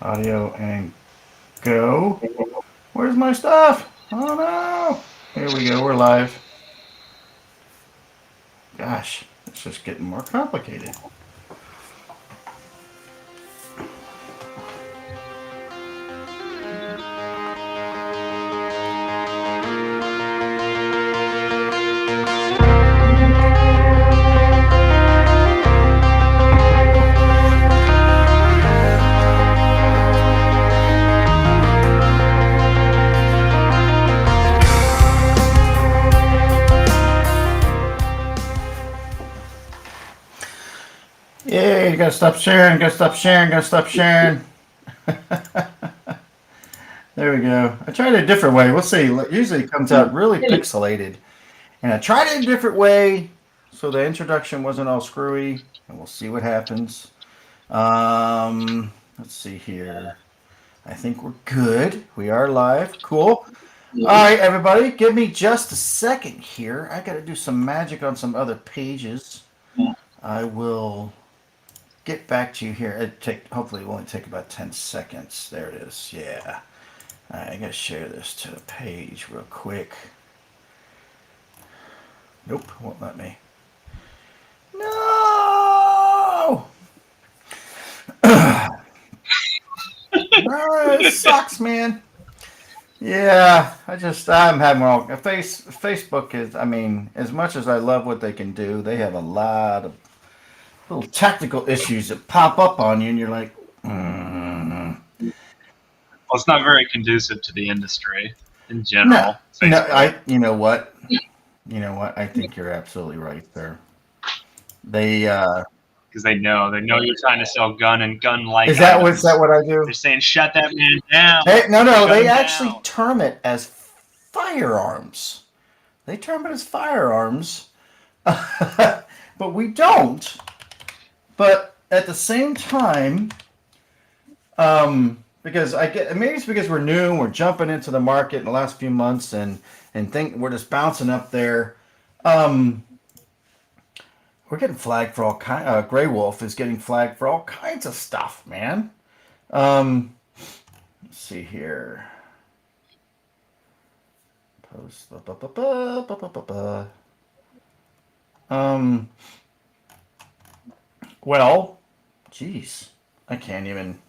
Audio and go. Where's my stuff? Oh no! Here we go. We're live. Gosh, it's just getting more complicated. Yay, gotta stop sharing, gotta stop sharing, gotta stop sharing. There we go. I tried it a different way. We'll see. Usually it comes out really pixelated. And I tried it a different way so the introduction wasn't all screwy. And we'll see what happens. Let's see here. I think we're good. We are live. Cool. All right, everybody, give me just a second here. I got to do some magic on some other pages. I will get back to you here. Hopefully it will only take about 10 seconds. There it is. Yeah. All right, I got to share this to the page real quick. Nope, won't let me. No! It sucks, man. Yeah, I'm having wrong. Facebook is, I mean, as much as I love what they can do, they have a lot of little technical issues that pop up on you, and you're like, Well, it's not very conducive to the industry in general. You know what? I think you're absolutely right there. Because they know you're trying to sell gun and gun-like. Is that what I do? They're saying shut that man down. Hey, no, they actually term it as firearms. They term it as firearms, but we don't. But at the same time, because maybe it's because we're new, we're jumping into the market in the last few months, and think we're just bouncing up there. We're getting flagged for all kind. Grey Wolf is getting flagged for all kinds of stuff, man. Let's see here. Post. Well, geez, I can't even.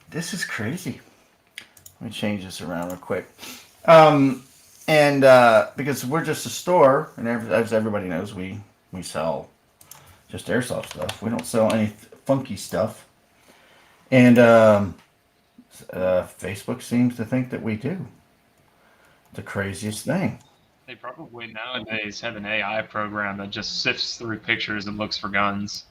This is crazy. Let me change this around real quick. And because we're just a store, and as everybody knows, we sell just airsoft stuff. We don't sell any funky stuff. And Facebook seems to think that we do. The craziest thing. They probably nowadays have an AI program that just sifts through pictures and looks for guns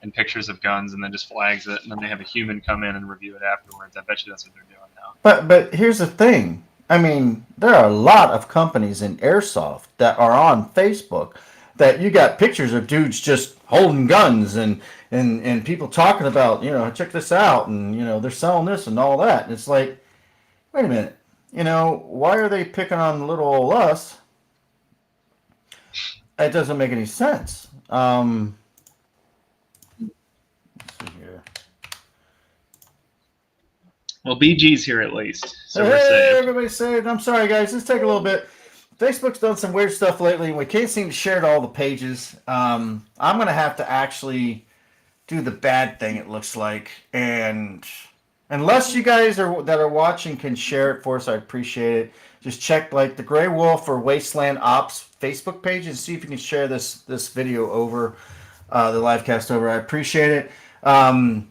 and pictures of guns and then just flags it, and then they have a human come in and review it afterwards. I bet you that's what they're doing now. But here's the thing. I mean, there are a lot of companies in airsoft that are on Facebook that you got pictures of dudes just holding guns and people talking about, check this out, and they're selling this and all that. And it's like, wait a minute, why are they picking on little old us? It doesn't make any sense. Let's see here. Well, BG's here at least, so we're saved. Everybody's saved. I'm sorry, guys. Let's take a little bit. Facebook's done some weird stuff lately, and we can't seem to share to all the pages. I'm going to have to actually do the bad thing, it looks like. And unless you guys that are watching can share it for us, I appreciate it. Just check like the Grey Wolf or Wasteland Ops Facebook page and see if you can share this video over the live cast over. I appreciate it.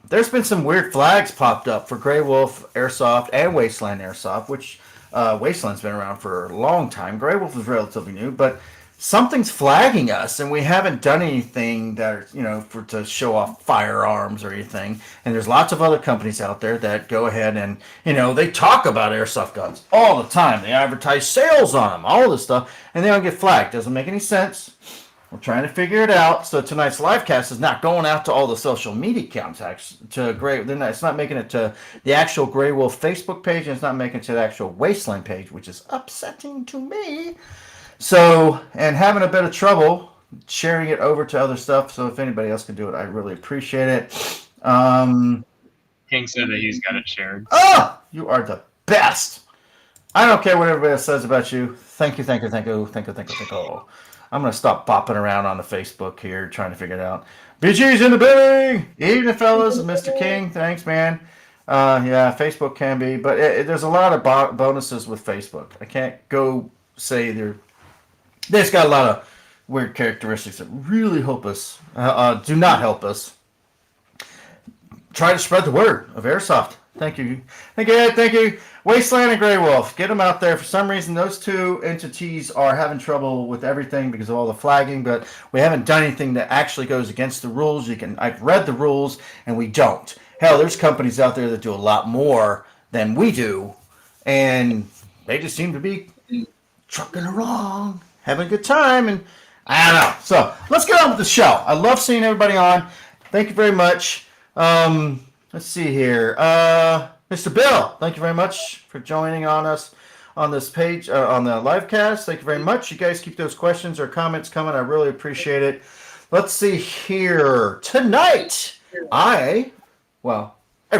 There's been some weird flags popped up for Grey Wolf Airsoft and Wasteland Airsoft, which Wasteland's been around for a long time. Grey Wolf is relatively new, but something's flagging us, and we haven't done anything that to show off firearms or anything. And there's lots of other companies out there that go ahead and they talk about airsoft guns all the time. They advertise sales on them, all this stuff, and they don't get flagged. Doesn't make any sense. We're trying to figure it out. So tonight's live cast is not going out to all the social media contacts to it's not making it to the actual Grey Wolf Facebook page, and it's not making it to the actual Wasteland page, which is upsetting to me. So, and having a bit of trouble sharing it over to other stuff. So if anybody else can do it, I really appreciate it. King said that he's got it shared. Oh, you are the best. I don't care what everybody else says about you. Thank you, thank you, thank you, thank you, thank you, thank you. I'm gonna stop bopping around on the Facebook here, trying to figure it out. BG's in the building. Evening, fellas. Mr. King, thanks, man. Yeah, Facebook can be, but there's a lot of bonuses with Facebook. I can't go say they've got a lot of weird characteristics that really help us. Do not help us. Try to spread the word of Airsoft. Thank you. Thank you, Ed. Thank you. Wasteland and Grey Wolf. Get them out there. For some reason, those two entities are having trouble with everything because of all the flagging, but we haven't done anything that actually goes against the rules. I've read the rules, and we don't. Hell, there's companies out there that do a lot more than we do, and they just seem to be trucking along, having a good time, and I don't know. So let's get on with the show. I love seeing everybody on. Thank you very much. Let's see here. Mr. Bill, thank you very much for joining on us on this page, on the live cast. Thank you very much. You guys keep those questions or comments coming. I really appreciate it. Let's see here. Tonight, every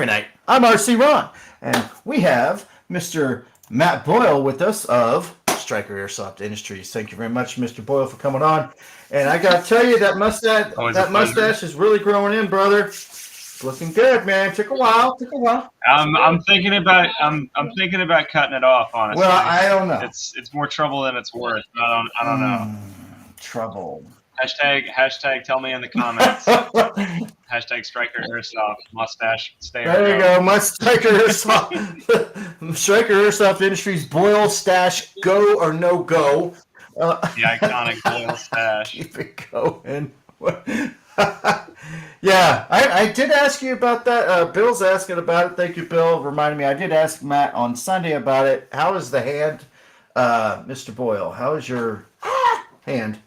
night, I'm RC Ron, and we have Mr. Matt Boyle with us of Stryker Airsoft Industries. Thank you very much, Mr. Boyle, for coming on. And I got to tell you, that mustache is really growing in, brother. Looking good, man. Took a while. I'm thinking about cutting it off. Honestly, well, I don't know. It's more trouble than it's worth. I don't know. Trouble. Hashtag. Tell me in the comments. Hashtag Stryker Airsoft mustache. Stay. There you go. My Stryker Airsoft. Stryker Airsoft Industries Boyle stash. Go or no go. The iconic Boyle stash. Keep it going. Yeah, I did ask you about that. Bill's asking about it. Thank you, Bill. Reminded me. I did ask Matt on Sunday about it. How is the hand, Mr. Boyle? How is your hand?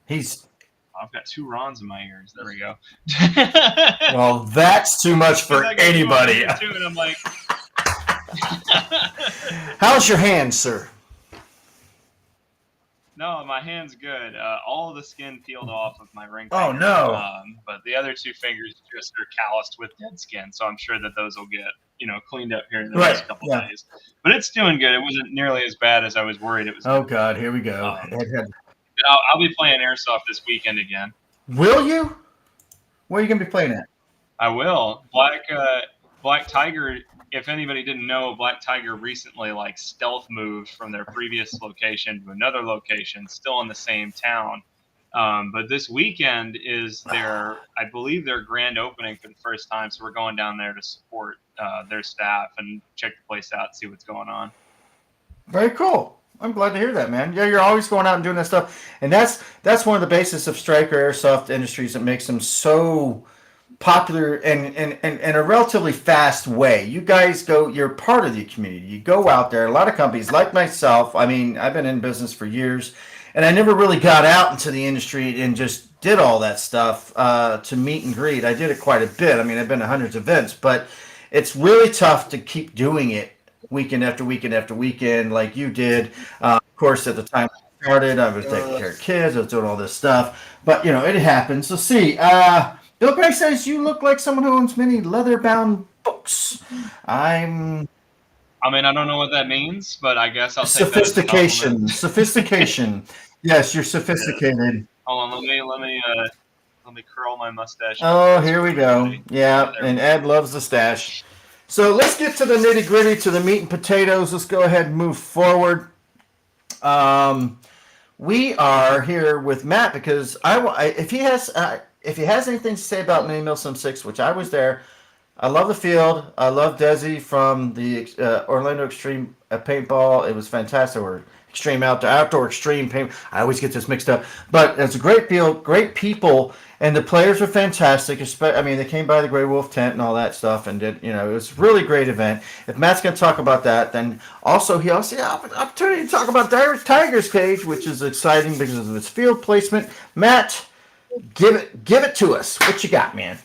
I've got 2 Rons in my ears. There we go. Well, that's too much for anybody. Too, and I'm like, how's your hand, sir? No, my hand's good. All of the skin peeled off of my ring finger. Oh, no. But the other 2 fingers just are calloused with dead skin, so I'm sure that those will get, cleaned up here in the next couple of days. But it's doing good. It wasn't nearly as bad as I was worried it was. Oh, God, here we go. I'll be playing Airsoft this weekend again. Will you? Where are you going to be playing at? I will. Black Tiger, if anybody didn't know, Black Tiger recently stealth moved from their previous location to another location, still in the same town. But this weekend is I believe their grand opening for the first time. So we're going down there to support their staff and check the place out, see what's going on. Very cool. I'm glad to hear that, man. Yeah, you're always going out and doing that stuff. And that's one of the basis of Stryker Airsoft Industries that makes them so popular and in a relatively fast way. You guys you're part of the community. You go out there. A lot of companies like myself, I mean, I've been in business for years, and I never really got out into the industry and just did all that stuff to meet and greet. I did it quite a bit. I mean, I've been to hundreds of events, but it's really tough to keep doing it weekend after weekend after weekend like you did. Of course, at the time I started, I was taking care of kids. I was doing all this stuff. But, it happens. So see, Bill Gray says you look like someone who owns many leather-bound books. I don't know what that means, but I guess I'll take Sophistication. Sophistication. Yes, you're sophisticated. Hold on, let me curl my mustache. Oh, here we go. Yeah, and Ed loves the stash. So let's get to the nitty-gritty, to the meat and potatoes. Let's go ahead and move forward. We are here with Matt because if he has anything to say about Mini MILSIM 6, which I was there, I love the field. I love Desi from the Orlando Extreme Paintball. It was fantastic. Or Extreme Outdoor Extreme Paint. I always get this mixed up. But it's a great field, great people, and the players were fantastic. They came by the Grey Wolf tent and all that stuff, and did, it was a really great event. If Matt's going to talk about that, then also he also had an opportunity to talk about Tiger's Cage, which is exciting because of its field placement. Matt, give it to us. What you got, man?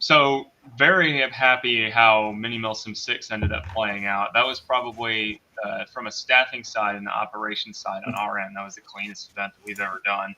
So very happy how Mini MILSIM 6 ended up playing out. That was probably, from a staffing side and the operations side on our end, that was the cleanest event that we've ever done.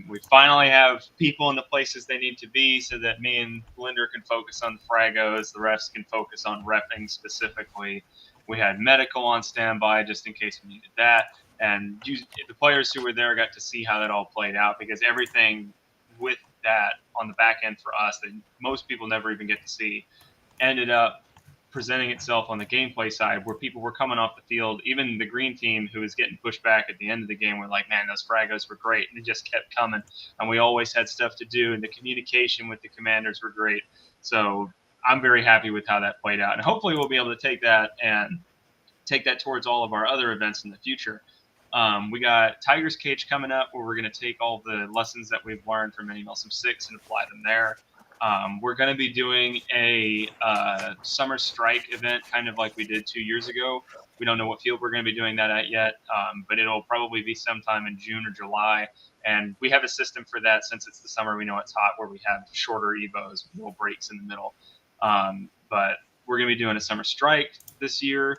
We finally have people in the places they need to be so that me and Linder can focus on the fragos, the refs can focus on reffing specifically. We had medical on standby just in case we needed that. And the players who were there got to see how that all played out, because everything with that on the back end for us that most people never even get to see ended up presenting itself on the gameplay side, where people were coming off the field. Even the green team, who was getting pushed back at the end of the game, were like, man, those fragos were great. And it just kept coming. And we always had stuff to do. And the communication with the commanders were great. So I'm very happy with how that played out. And hopefully we'll be able to take that towards all of our other events in the future. We got Tiger's Cage coming up, where we're going to take all the lessons that we've learned from MILSIM 6 and apply them there. We're going to be doing a summer strike event, kind of like we did 2 years ago. We don't know what field we're going to be doing that at yet, but it'll probably be sometime in June or July. And we have a system for that, since it's the summer. We know it's hot, where we have shorter evos, little breaks in the middle. But we're going to be doing a summer strike this year.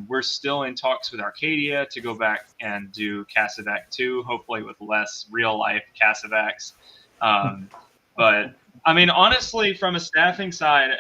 We're still in talks with Arcadia to go back and do Casavac 2, hopefully with less real life Casavacs. But I mean, honestly, from a staffing side,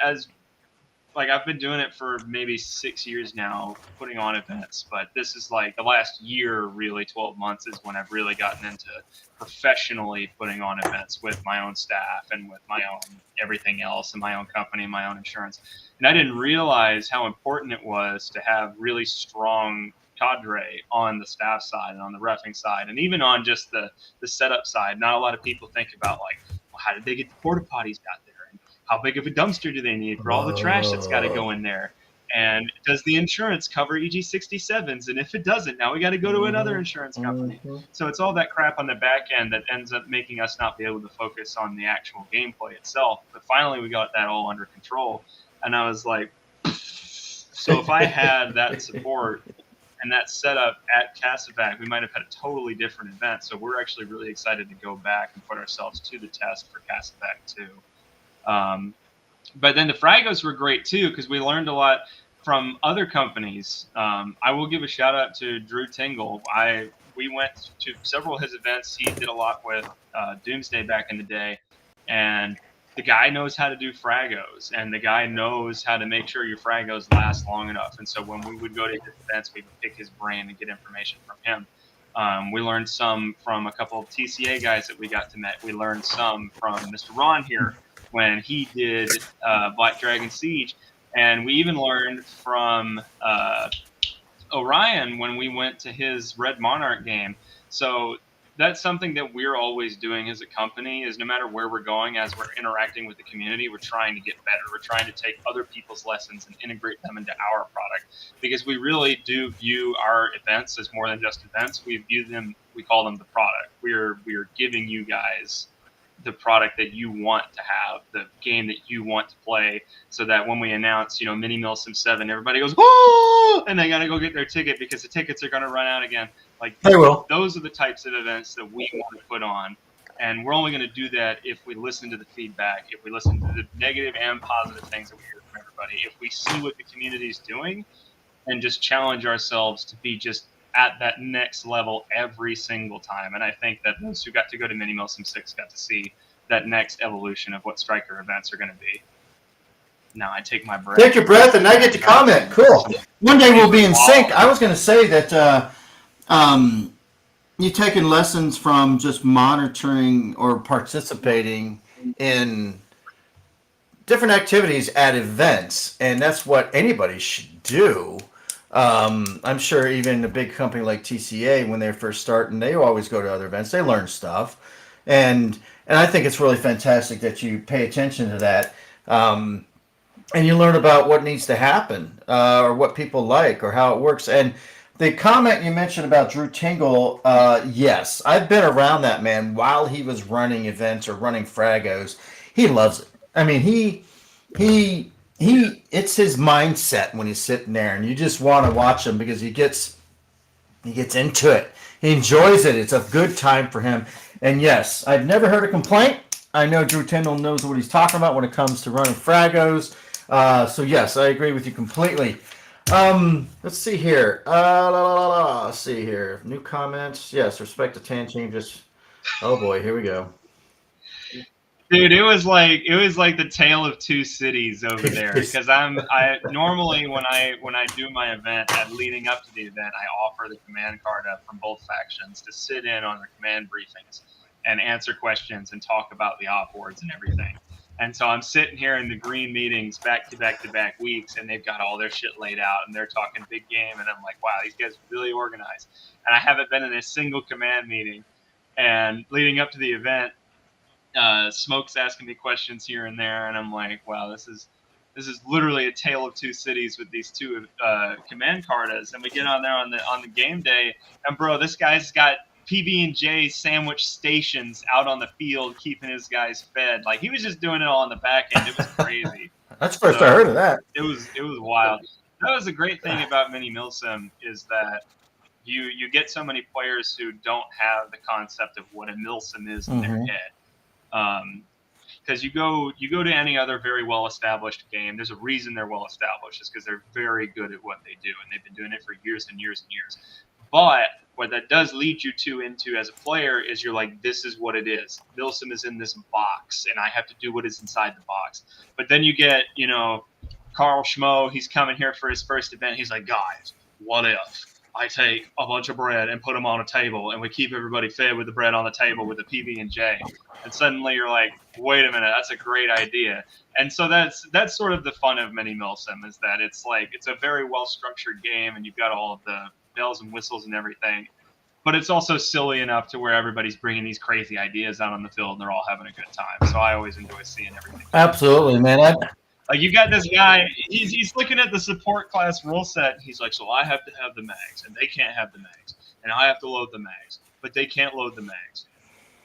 I've been doing it for maybe 6 years now, putting on events, but this is like the last year, really 12 months, is when I've really gotten into professionally putting on events with my own staff and with my own everything else, and my own company and my own insurance. And I didn't realize how important it was to have really strong cadre on the staff side and on the reffing side, and even on just the setup side. Not a lot of people think about, like, well, how did they get the porta potties out there? And how big of a dumpster do they need for all the trash that's got to go in there? And does the insurance cover EG67s? And if it doesn't, now we got to go to another insurance company. So it's all that crap on the back end that ends up making us not be able to focus on the actual gameplay itself. But finally, we got that all under control. And I was like, so if I had that support and that setup at Casavac, we might have had a totally different event. So we're actually really excited to go back and put ourselves to the test for Casavac too. But then the fragos were great too, because we learned a lot from other companies. I will give a shout out to Drew Tingle. We went to several of his events. He did a lot with Doomsday back in the day, and the guy knows how to do fragos, and the guy knows how to make sure your fragos last long enough. And so when we would go to his events, we would pick his brain and get information from him. We learned some from a couple of TCA guys that we got to meet. We learned some from Mr. Ron here when he did Black Dragon Siege. And we even learned from Orion when we went to his Red Monarch game. So that's something that we're always doing as a company, is no matter where we're going, as we're interacting with the community, we're trying to get better. We're trying to take other people's lessons and integrate them into our product, because we really do view our events as more than just events. We call them the product. We're giving you guys the product that you want to have, the game that you want to play, so that when we announce, Mini MILSIM 7, everybody goes, oh, and they got to go get their ticket, because the tickets are going to run out again. Like, they will. Those are the types of events that we want to put on. And we're only going to do that if we listen to the feedback, if we listen to the negative and positive things that we hear from everybody, if we see what the community is doing, and just challenge ourselves to be just at that next level every single time. And I think that those who got to go to Mini MILSIM 6 got to see that next evolution of what Stryker events are going to be. Now I take my breath. Take your breath, and I get to comment. Cool. One day we'll be in sync. I was going to say that you're taking lessons from just monitoring or participating in different activities at events, and that's what anybody should do. I'm sure even a big company like TCA, when they're first starting, they always go to other events. They learn stuff, and I think it's really fantastic that you pay attention to that, and you learn about what needs to happen, or what people like, or how it works. And the comment you mentioned about Drew Tingle, yes, I've been around that man while he was running events or running fragos. He loves it. I mean, he it's his mindset when he's sitting there, and you just want to watch him because he gets into it. He enjoys it. It's a good time for him. And yes, I've never heard a complaint. I know Drew Tingle knows what he's talking about when it comes to running fragos. So yes, I agree with you completely. Let's see here. Let's see here. New comments. Yes, respect to tan changes. Oh boy, here we go. Dude, it was like the tale of two cities over there. Because I normally when I do my event at leading up to the event, I offer the command card up from both factions to sit in on their command briefings and answer questions and talk about the op boards and everything. And so I'm sitting here in the green meetings back to back to back weeks, and they've got all their shit laid out, and they're talking big game, and I'm like, wow, these guys are really organized. And I haven't been in a single command meeting. And leading up to the event, Smoke's asking me questions here and there, and I'm like, wow, this is literally a tale of two cities with these two command cartas. And we get on there on the game day, and bro, this guy's got PB&J sandwich stations out on the field, keeping his guys fed. Like he was just doing it all on the back end. It was crazy. That's the first I heard of that. It was wild. That was the great thing about mini MILSIM is that you get so many players who don't have the concept of what a MILSIM is in their head. Because you go to any other very well established game, there's a reason they're well established. It's because they're very good at what they do, and they've been doing it for years and years and years. But what that does lead you into as a player is you're like, this is what it is. MILSIM is in this box, and I have to do what is inside the box. But then you get, Carl Schmo, he's coming here for his first event. He's like, guys, what if I take a bunch of bread and put them on a table, and we keep everybody fed with the bread on the table with the PB&J? And suddenly you're like, wait a minute, that's a great idea. And so that's sort of the fun of mini MILSIM, is that it's a very well structured game, and you've got all of the bells and whistles and everything. But it's also silly enough to where everybody's bringing these crazy ideas out on the field, and they're all having a good time. So I always enjoy seeing everything. Absolutely, man. Like you got this guy, he's looking at the support class rule set. And he's like, so I have to have the mags, and they can't have the mags, and I have to load the mags, but they can't load the mags.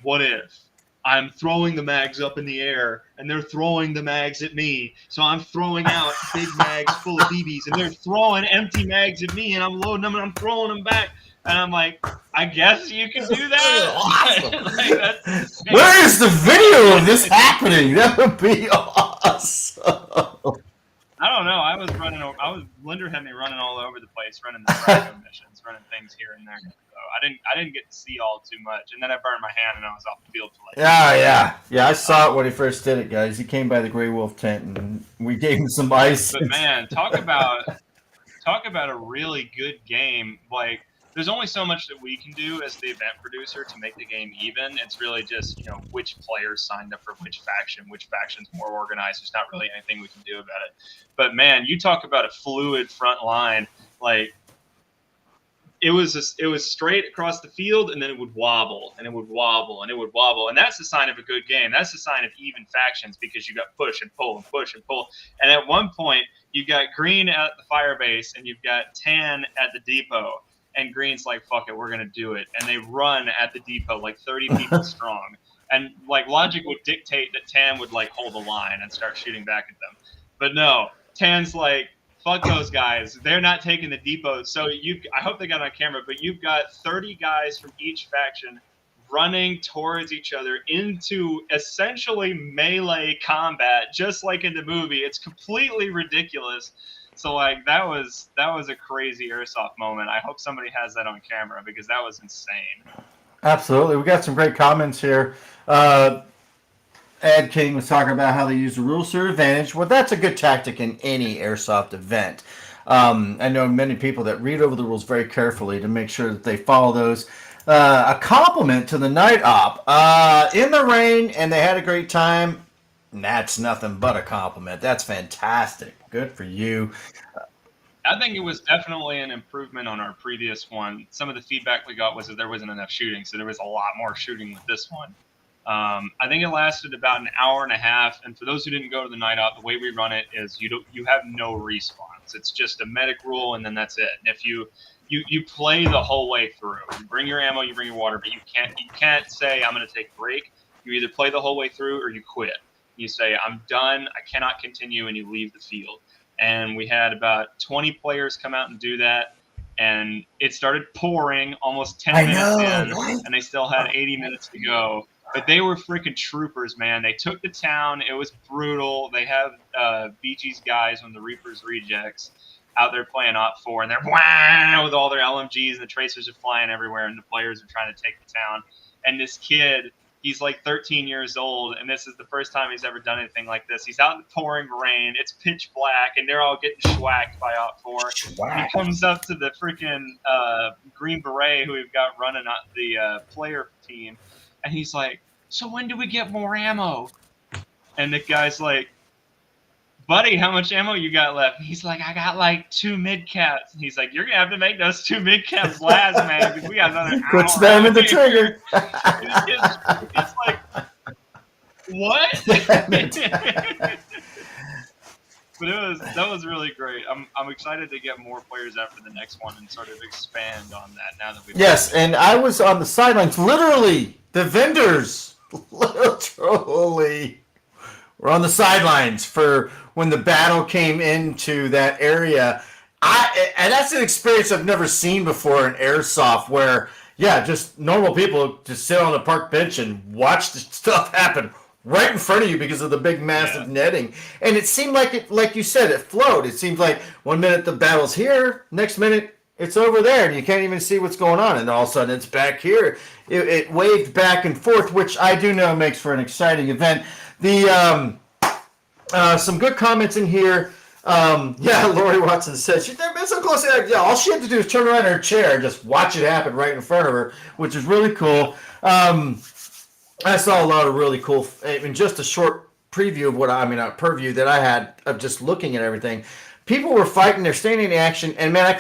What if I'm throwing the mags up in the air, and they're throwing the mags at me? So I'm throwing out big mags full of BBs, and they're throwing empty mags at me, and I'm loading them, and I'm throwing them back. And I'm like, I guess you can do that. Awesome. Where is the video of this happening? That would be awesome. I don't know. Linder had me running all over the place, running the Stryker missions, running things here and there. So I didn't get to see all too much, and then I burned my hand and I was off the field for Yeah. I saw it when he first did it, guys. He came by the Grey Wolf tent, and we gave him some ice. But man, talk about a really good game. Like, there's only so much that we can do as the event producer to make the game even. It's really just, which players signed up for which faction's more organized. There's not really anything we can do about it. But man, you talk about a fluid front line. Like, it was straight across the field, and then it would wobble, and it would wobble, and it would wobble. And that's the sign of a good game. That's the sign of even factions, because you got push and pull and push and pull. And at one point, you've got green at the fire base, and you've got tan at the depot. And green's like, fuck it, we're going to do it. And they run at the depot like 30 people strong. And like logic would dictate that tan would like hold the line and start shooting back at them. But no, tan's like, fuck those guys. They're not taking the depot. So I hope they got on camera, but you've got 30 guys from each faction running towards each other into essentially melee combat, just like in the movie. It's completely ridiculous. So like that was a crazy Airsoft moment. I hope somebody has that on camera, because that was insane. Absolutely. We got some great comments here. Ed King was talking about how they use the rules to their advantage. Well, that's a good tactic in any Airsoft event. I know many people that read over the rules very carefully to make sure that they follow those. A compliment to the night op. In the rain, and they had a great time. That's nothing but a compliment. That's fantastic. Good for you. I think it was definitely an improvement on our previous one. Some of the feedback we got was that there wasn't enough shooting, so there was a lot more shooting with this one. I think it lasted about an hour and a half, and for those who didn't go to the night op, the way we run it is you have no respawns. It's just a medic rule, and then that's it. And if you play the whole way through, you bring your ammo, you bring your water, but you can't say I'm going to take a break. You either play the whole way through or you quit. You say, I'm done, I cannot continue, and you leave the field. And we had about 20 players come out and do that, and it started pouring almost 10 minutes in, and they still had 80 minutes to go. But they were freaking troopers, man. They took the town. It was brutal. They have BG's guys on the Reaper's rejects, out there playing OP4, and they're wow with all their LMGs, and the tracers are flying everywhere, and the players are trying to take the town. And this kid, he's like 13 years old, and this is the first time he's ever done anything like this. He's out in the pouring rain. It's pitch black, and they're all getting schwacked by OP4. And he comes up to the freaking Green Beret who we've got running the player team, and he's like, "So when do we get more ammo?" And the guy's like, "Buddy, how much ammo you got left?" He's like, "I got like 2 mid caps." He's like, "You're gonna have to make those 2 mid caps last, man, because we got another hour." Puts them in the trigger. It's like, what? But that was really great. I'm excited to get more players after the next one and sort of expand on that now that we've. Yes, and I was on the sidelines. Literally, the vendors literally were on the sidelines for when the battle came into that area. And that's an experience I've never seen before in Airsoft, where just normal people just sit on the park bench and watch the stuff happen right in front of you because of the big massive netting. And it seemed like you said, it flowed. It seems like 1 minute the battle's here, next minute it's over there, and you can't even see what's going on, and all of a sudden it's back here. It waved back and forth, which I do know makes for an exciting event. The some good comments in here. Lori Watson said she's never been so close to that. Yeah, all she had to do is turn around in her chair and just watch it happen right in front of her, which is really cool. I saw a lot of really cool, just a short preview of purview that I had of just looking at everything. People were fighting, they're staying in the action, and man,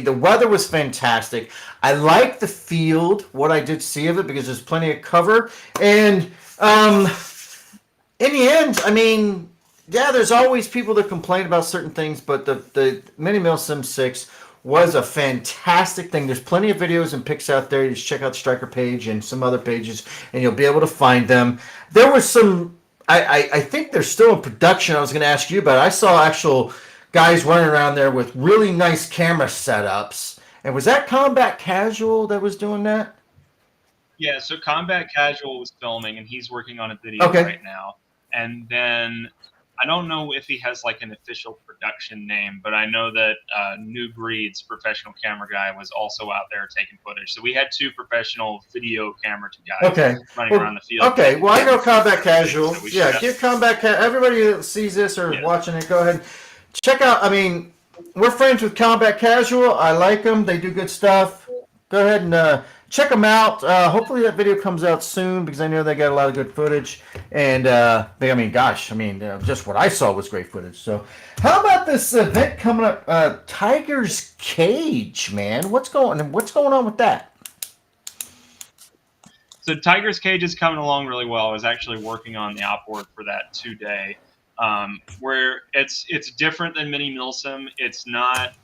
the weather was fantastic. I liked the field, what I did see of it, because there's plenty of cover. And in the end, there's always people that complain about certain things, but the Mini MILSIM 6 was a fantastic thing. There's plenty of videos and pics out there. You just check out the Stryker page and some other pages, and you'll be able to find them. There was some, I think they're still in production. I was going to ask you about it. I saw actual guys running around there with really nice camera setups. And was that Combat Casual that was doing that? Yeah, so Combat Casual was filming, and he's working on a video right now. And then I don't know if he has like an official production name, but I know that New Breed's professional camera guy was also out there taking footage. So we had 2 professional video camera guys running around the field. Okay, well, I know Combat Casual. So give Combat Casual. Everybody that sees this or watching it, go ahead. Check out, we're friends with Combat Casual. I like them. They do good stuff. Go ahead and check them out. Hopefully that video comes out soon, because I know they got a lot of good footage. And just what I saw was great footage. So how about this event coming up? Tiger's Cage, man. What's going on with that? So Tiger's Cage is coming along really well. I was actually working on the op work for that today, where it's different than Mini MILSIM. It's not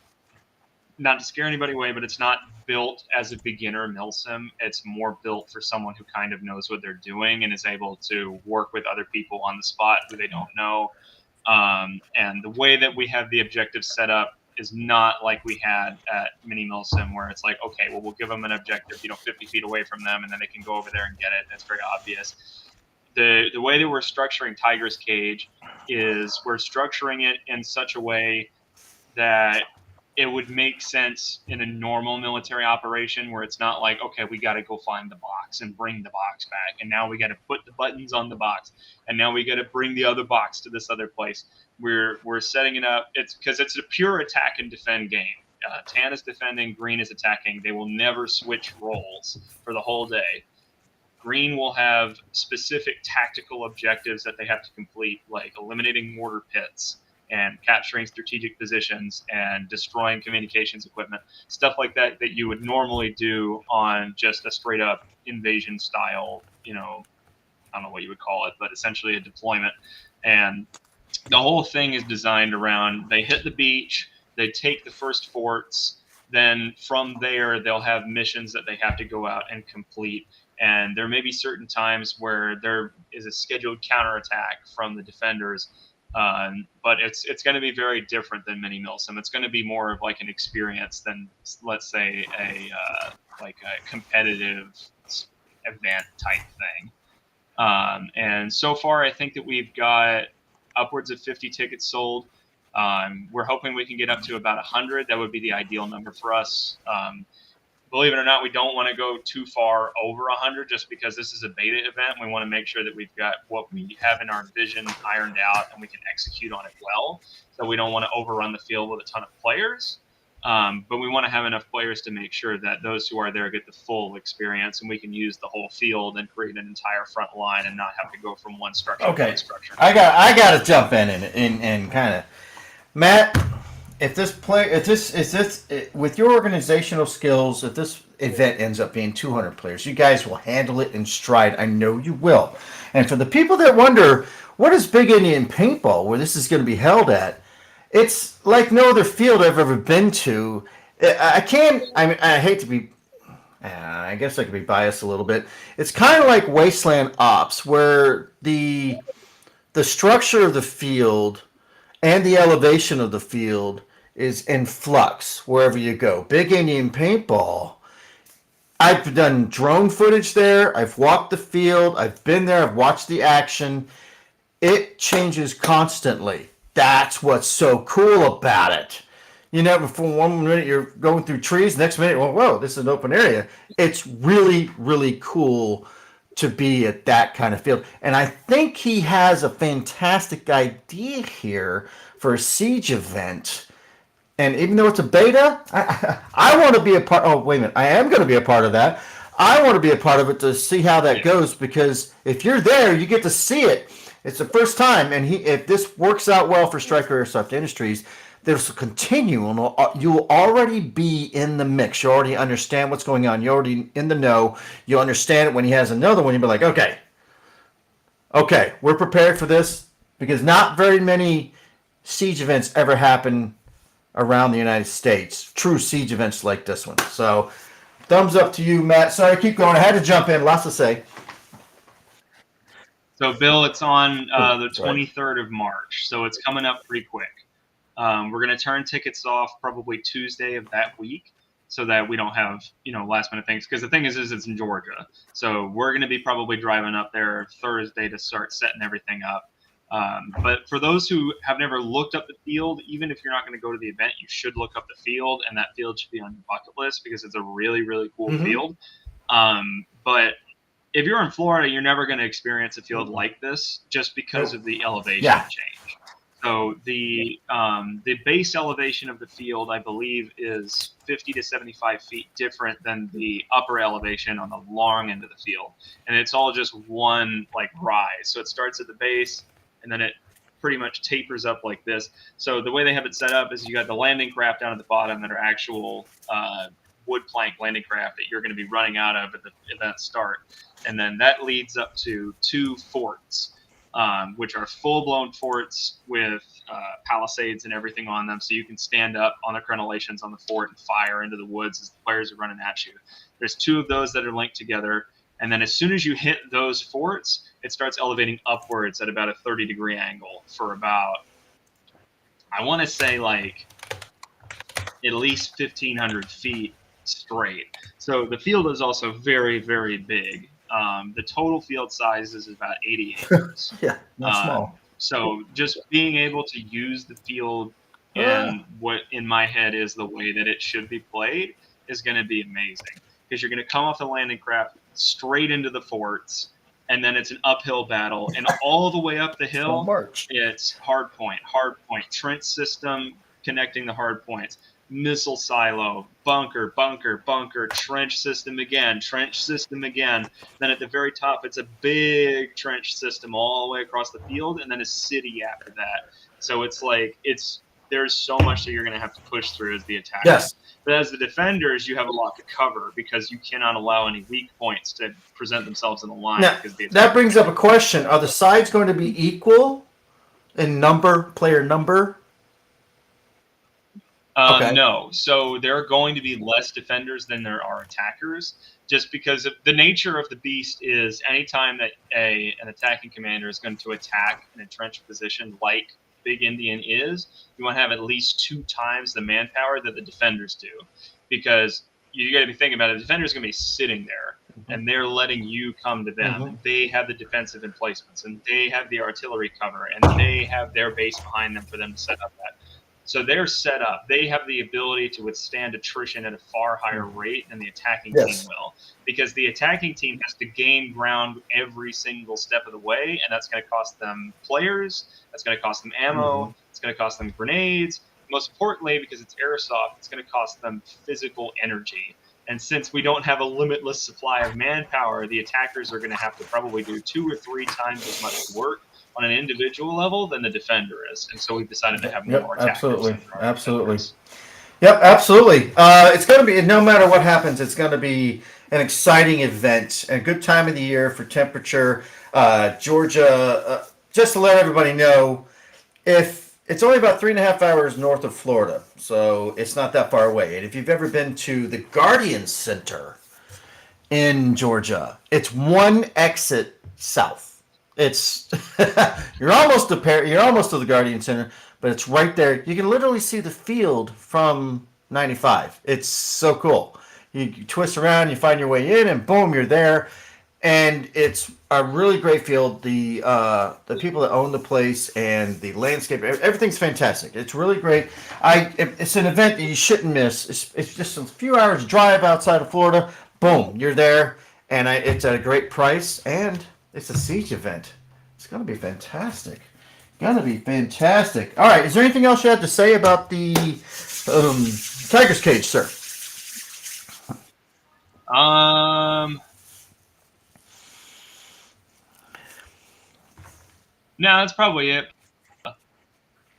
to scare anybody away, but it's not built as a beginner MILSIM. It's more built for someone who kind of knows what they're doing and is able to work with other people on the spot who they don't know. And the way that we have the objectives set up is not like we had at Mini MILSIM, where it's like, okay, well, we'll give them an objective, 50 feet away from them, and then they can go over there and get it. That's very obvious. The way that we're structuring Tiger's Cage is we're structuring it in such a way that it would make sense in a normal military operation, where it's not like, okay, we got to go find the box and bring the box back, and now we got to put the buttons on the box, and now we got to bring the other box to this other place. We're setting it up. It's because it's a pure attack and defend game. Tan is defending, green is attacking. They will never switch roles for the whole day. Green will have specific tactical objectives that they have to complete, like eliminating mortar pits and capturing strategic positions and destroying communications equipment, stuff like that you would normally do on just a straight up invasion style, I don't know what you would call it, but essentially a deployment. And the whole thing is designed around, they hit the beach, they take the first forts, then from there they'll have missions that they have to go out and complete. And there may be certain times where there is a scheduled counterattack from the defenders. But it's going to be very different than Mini MILSIM. It's going to be more of like an experience than, let's say, a competitive event type thing. And so far, I think that we've got upwards of 50 tickets sold. We're hoping we can get up to about 100. That would be the ideal number for us. Believe it or not, we don't want to go too far over 100 just because this is a beta event. We want to make sure that we've got what we have in our vision ironed out and we can execute on it well. So we don't want to overrun the field with a ton of players. But we want to have enough players to make sure that those who are there get the full experience and we can use the whole field and create an entire front line and not have to go from one structure to Okay, one structure. I got to jump in and kind of, Matt. If this with your organizational skills, if this event ends up being 200 players, you guys will handle it in stride. I know you will. And for the people that wonder, what is Big Indian Paintball, where this is going to be held at? It's like no other field I've ever been to. I can't. I mean, I hate to be. I guess I could be biased a little bit. It's kind of like Wasteland Ops, where the structure of the field and the elevation of the field is in flux wherever you go. Big Indian Paintball, I've done drone footage there. I've walked the field. I've been there. I've watched the action. It changes constantly. That's what's so cool about it. You know, before 1 minute you're going through trees, next minute, well, whoa, this is an open area. It's really, really cool to be at that kind of field. And I think he has a fantastic idea here for a siege event. And even though it's a beta, I want to be a part. Oh, wait a minute. I am going to be a part of that. I want to be a part of it to see how that goes, because if you're there, you get to see it. It's the first time. And if this works out well for Stryker Airsoft Industries, this will continue. And you'll already be in the mix. You already understand what's going on. You're already in the know. You'll understand it when he has another one. You'll be like, okay, we're prepared for this, because not very many siege events ever happen around the United States. True siege events like this one. So, thumbs up to you, Matt. Sorry, keep going. I had to jump in. Lots to say. So, Bill, it's on the 23rd of March. So it's coming up pretty quick. We're going to turn tickets off probably Tuesday of that week so that we don't have, last minute things. Because the thing is it's in Georgia. So we're going to be probably driving up there Thursday to start setting everything up. But for those who have never looked up the field, even if you're not going to go to the event, you should look up the field, and that field should be on your bucket list because it's a really, really cool field. But if you're in Florida, you're never going to experience a field like this just because of the elevation change. So the base elevation of the field, I believe, is 50 to 75 feet different than the upper elevation on the long end of the field. And it's all just one rise. So it starts at the base, and then it pretty much tapers up like this. So the way they have it set up is you got the landing craft down at the bottom that are actual wood plank landing craft that you're going to be running out of at the event start. And then that leads up to 2 forts, which are full-blown forts with palisades and everything on them. So you can stand up on the crenellations on the fort and fire into the woods as the players are running at you. There's 2 of those that are linked together. And then as soon as you hit those forts, it starts elevating upwards at about a 30-degree angle for about, I want to say at least 1,500 feet straight. So the field is also very, very big. The total field size is about 80 acres. Not small. So just being able to use the field in what in my head is the way that it should be played is going to be amazing, because you're going to come off the landing craft straight into the forts, and then it's an uphill battle, and all the way up the hill, it's hard point, trench system connecting the hard points, missile silo, bunker, trench system again. Then at the very top, it's a big trench system all the way across the field, and then a city after that. So there's so much that you're going to have to push through as the attacker. Yes. But as the defenders, you have a lot to cover because you cannot allow any weak points to present themselves in the line. Now, that brings up a question. Are the sides going to be equal in player number? No. So there are going to be less defenders than there are attackers, just because of the nature of the beast is anytime that an attacking commander is going to attack an entrenched position like Big Indian is, you want to have at least 2 times the manpower that the defenders do, because you got to be thinking about it. The defenders going to be sitting there, and they're letting you come to them. And they have the defensive emplacements, and they have the artillery cover, and they have their base behind them for them to set up that. So they're set up. They have the ability to withstand attrition at a far higher rate than the attacking team will, because the attacking team has to gain ground every single step of the way, and that's going to cost them players, that's going to cost them ammo, it's going to cost them grenades. Most importantly, because it's Airsoft, it's going to cost them physical energy. And since we don't have a limitless supply of manpower, the attackers are going to have to probably do 2 or 3 times as much work on an individual level than the defender is. And so we've decided to have more attackers. Absolutely. Yep, absolutely. It's going to be, no matter what happens, it's going to be an exciting event, a good time of the year for temperature. Georgia, just to let everybody know, if it's only about 3.5 hours north of Florida, so it's not that far away. And if you've ever been to the Guardian Center in Georgia, it's one exit south. It's you're almost to the Guardian Center, but it's right there. You can literally see the field from 95. It's so cool. You twist around, you find your way in, and boom, you're there. And it's a really great field. The people that own the place and the landscape, everything's fantastic. It's really great. It's an event that you shouldn't miss. It's just a few hours drive outside of Florida. Boom, you're there, and it's at a great price, and it's a siege event. It's going to be fantastic. All right, is there anything else you had to say about the Tiger's Cage, sir? No, that's probably it.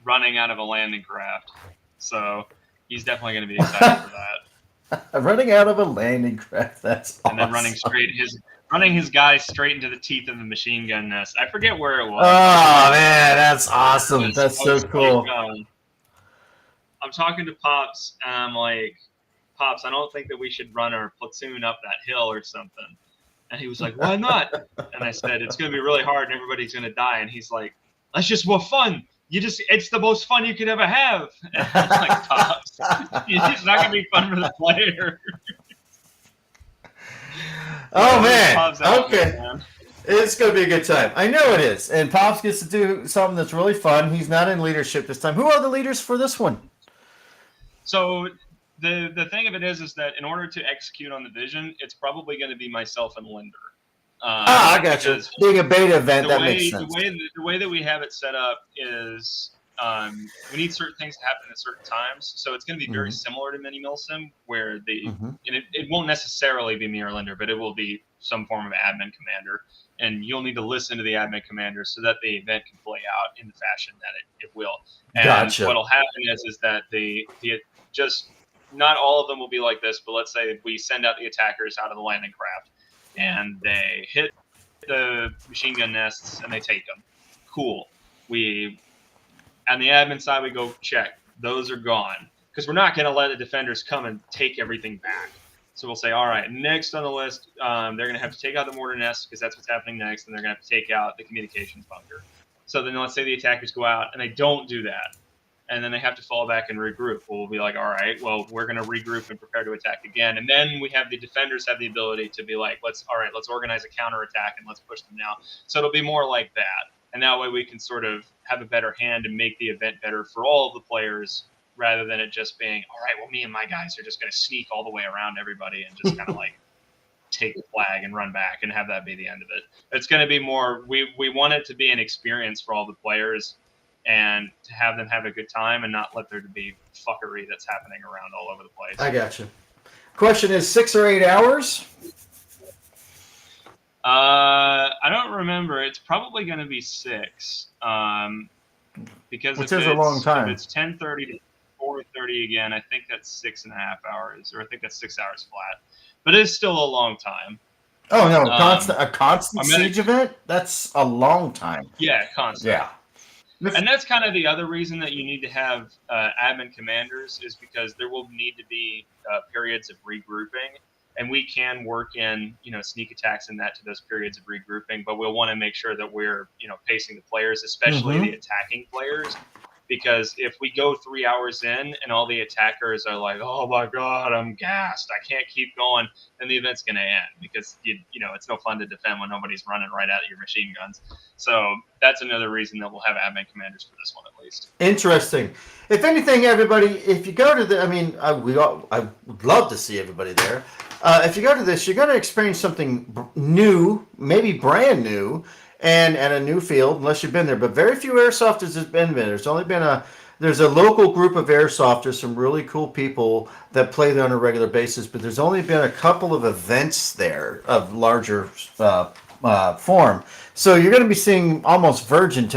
Running out of a landing craft. So he's definitely going to be excited for that. Running out of a landing craft, that's awesome. And then running his guy straight into the teeth of the machine gun nest. I forget where it was. Oh, man, that's awesome. That's so cool. Like, I'm talking to Pops, and I'm like, Pops, I don't think that we should run our platoon up that hill or something. And he was like, why not? And I said, it's going to be really hard and everybody's going to die. And he's like, that's just more fun. It's the most fun you could ever have. And I was like, Pops, it's not going to be fun for the player. Oh, man. Okay. Man. It's going to be a good time. I know it is. And Pops gets to do something that's really fun. He's not in leadership this time. Who are the leaders for this one? So the thing of it is that in order to execute on the vision, it's probably going to be myself and Linder. I got you. Being a beta event, that makes sense. The way that we have it set up is we need certain things to happen at certain times. So it's going to be very similar to Mini MILSIM, where and it won't necessarily be me or Linder, but it will be some form of admin commander. And you'll need to listen to the admin commander so that the event can play out in the fashion that it will. And gotcha. What'll happen is that not all of them will be like this, but let's say we send out the attackers out of the landing craft and they hit the machine gun nests and they take them. Cool. On the admin side, we go check. Those are gone. Because we're not going to let the defenders come and take everything back. So we'll say, all right, next on the list, they're going to have to take out the mortar nest because that's what's happening next, and they're going to have to take out the communications bunker. So then let's say the attackers go out and they don't do that. And then they have to fall back and regroup. Well, we'll be like, all right, well, we're going to regroup and prepare to attack again. And then we have the defenders have the ability to be like, let's organize a counterattack and let's push them now. So it'll be more like that. And that way we can sort of have a better hand and make the event better for all of the players rather than it just being, all right, well, me and my guys are just going to sneak all the way around everybody and just kind of like take the flag and run back and have that be the end of it. It's going to be more, we want it to be an experience for all the players and to have them have a good time and not let there to be fuckery that's happening around all over the place. I got you. Question is 6 or 8 hours? I don't remember. It's probably going to be 6. Because which is a long time. If it's 10:30 to 4:30 again, I think that's 6.5 hours, or I think that's 6 hours flat. But it's still a long time. Oh no, a constant siege event? That's a long time. Yeah, constant. Yeah. And that's kind of the other reason that you need to have admin commanders is because there will need to be periods of regrouping, and we can work in sneak attacks and that to those periods of regrouping, but we'll want to make sure that we're pacing the players, especially the attacking players, because if we go 3 hours in and all the attackers are like, oh my God, I'm gassed, I can't keep going, then the event's going to end because, you know, it's no fun to defend when nobody's running right at your machine guns. So that's another reason that we'll have admin commanders for this one at least. Interesting. If anything, everybody, if you go to the, I mean, I would love to see everybody there. If you go to this, you're going to experience something new, maybe brand new, and at a new field, unless you've been there. But very few airsofters have been there. There's a local group of airsofters, some really cool people that play there on a regular basis. But there's only been a couple of events there of larger form. So you're going to be seeing almost virgin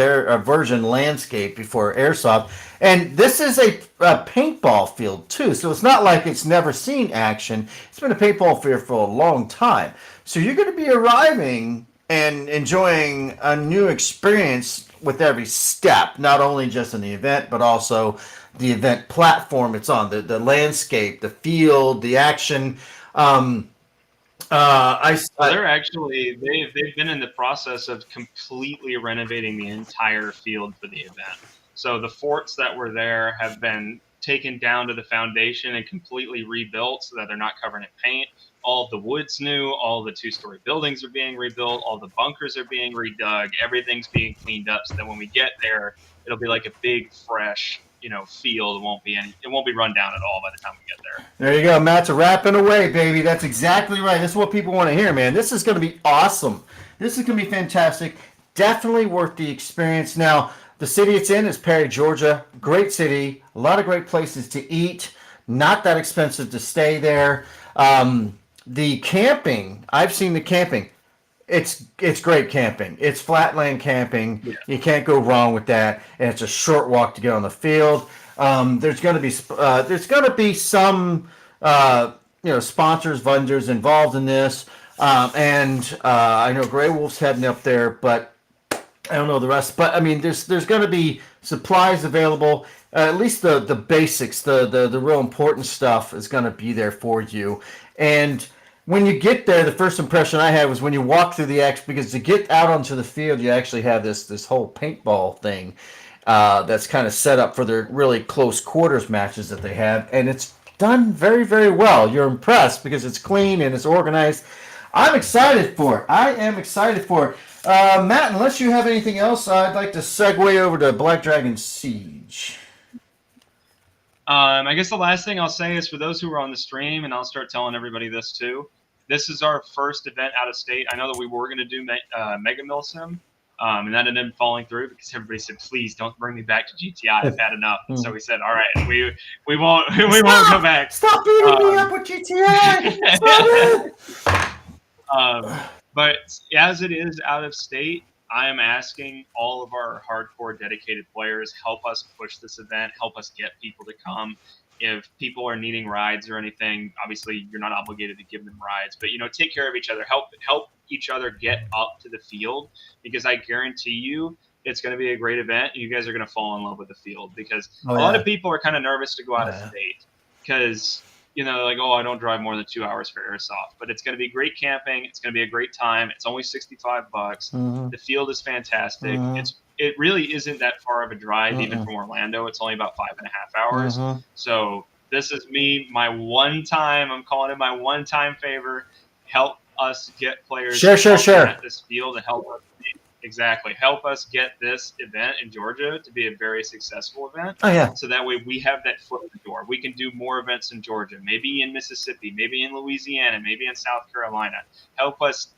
landscape before airsoft. And this is a paintball field too. So it's not like it's never seen action. It's been a paintball field for a long time. So you're going to be arriving and enjoying a new experience with every step, not only just in the event, but also the event platform it's on, the landscape, the field, the action. They're actually they've been in the process of completely renovating the entire field for the event. So the forts that were there have been taken down to the foundation and completely rebuilt so that they're not covered in paint. All of the wood's new, all the 2-story buildings are being rebuilt, all the bunkers are being redug, everything's being cleaned up so that when we get there, it'll be like a big, fresh, you know, field. It won't be run down at all by the time we get there. There you go, Matt's wrapping away, baby. That's exactly right. This is what people want to hear, man. This is going to be awesome. This is going to be fantastic. Definitely worth the experience. Now, the city it's in is Perry, Georgia. Great city. A lot of great places to eat. Not that expensive to stay there. The camping, I've seen the camping. It's great camping. It's flatland camping. Yeah. You can't go wrong with that. And it's a short walk to get on the field. There's going to be some sponsors, vendors involved in this. I know Grey Wolf's heading up there, but I don't know the rest. But I mean, there's going to be supplies available. At least the basics, the real important stuff is going to be there for you. And when you get there, the first impression I had was when you walk through the X, because to get out onto the field, you actually have this whole paintball thing that's kind of set up for their really close quarters matches that they have, and it's done very, very well. You're impressed because it's clean and it's organized. I'm excited for it. I am excited for it. Matt, unless you have anything else, I'd like to segue over to Black Dragon Siege. I guess the last thing I'll say is for those who are on the stream, and I'll start telling everybody this too, this is our first event out of state. I know that we were going to do Mega MILSIM, and that ended up falling through because everybody said, please don't bring me back to GTI. I've had enough. And so we said, all right, we won't go back. Stop beating me up with GTI. Stop it. But as it is out of state, I am asking all of our hardcore dedicated players, help us push this event, help us get people to come. If people are needing rides or anything, obviously you're not obligated to give them rides, but take care of each other, help each other get up to the field, because I guarantee you it's going to be a great event. You guys are going to fall in love with the field because a lot of people are kind of nervous to go out of state because like, oh, I don't drive more than 2 hours for Airsoft, but it's going to be great camping. It's going to be a great time. It's only $65. Mm-hmm. The field is fantastic. Mm-hmm. It really isn't that far of a drive, even from Orlando. It's only about 5.5 hours. Mm-hmm. So this is I'm calling it my one-time favor. Help us get players at this field and help us. Exactly. Help us get this event in Georgia to be a very successful event. Oh, yeah. So that way we have that foot in the door. We can do more events in Georgia, maybe in Mississippi, maybe in Louisiana, maybe in South Carolina. Help us,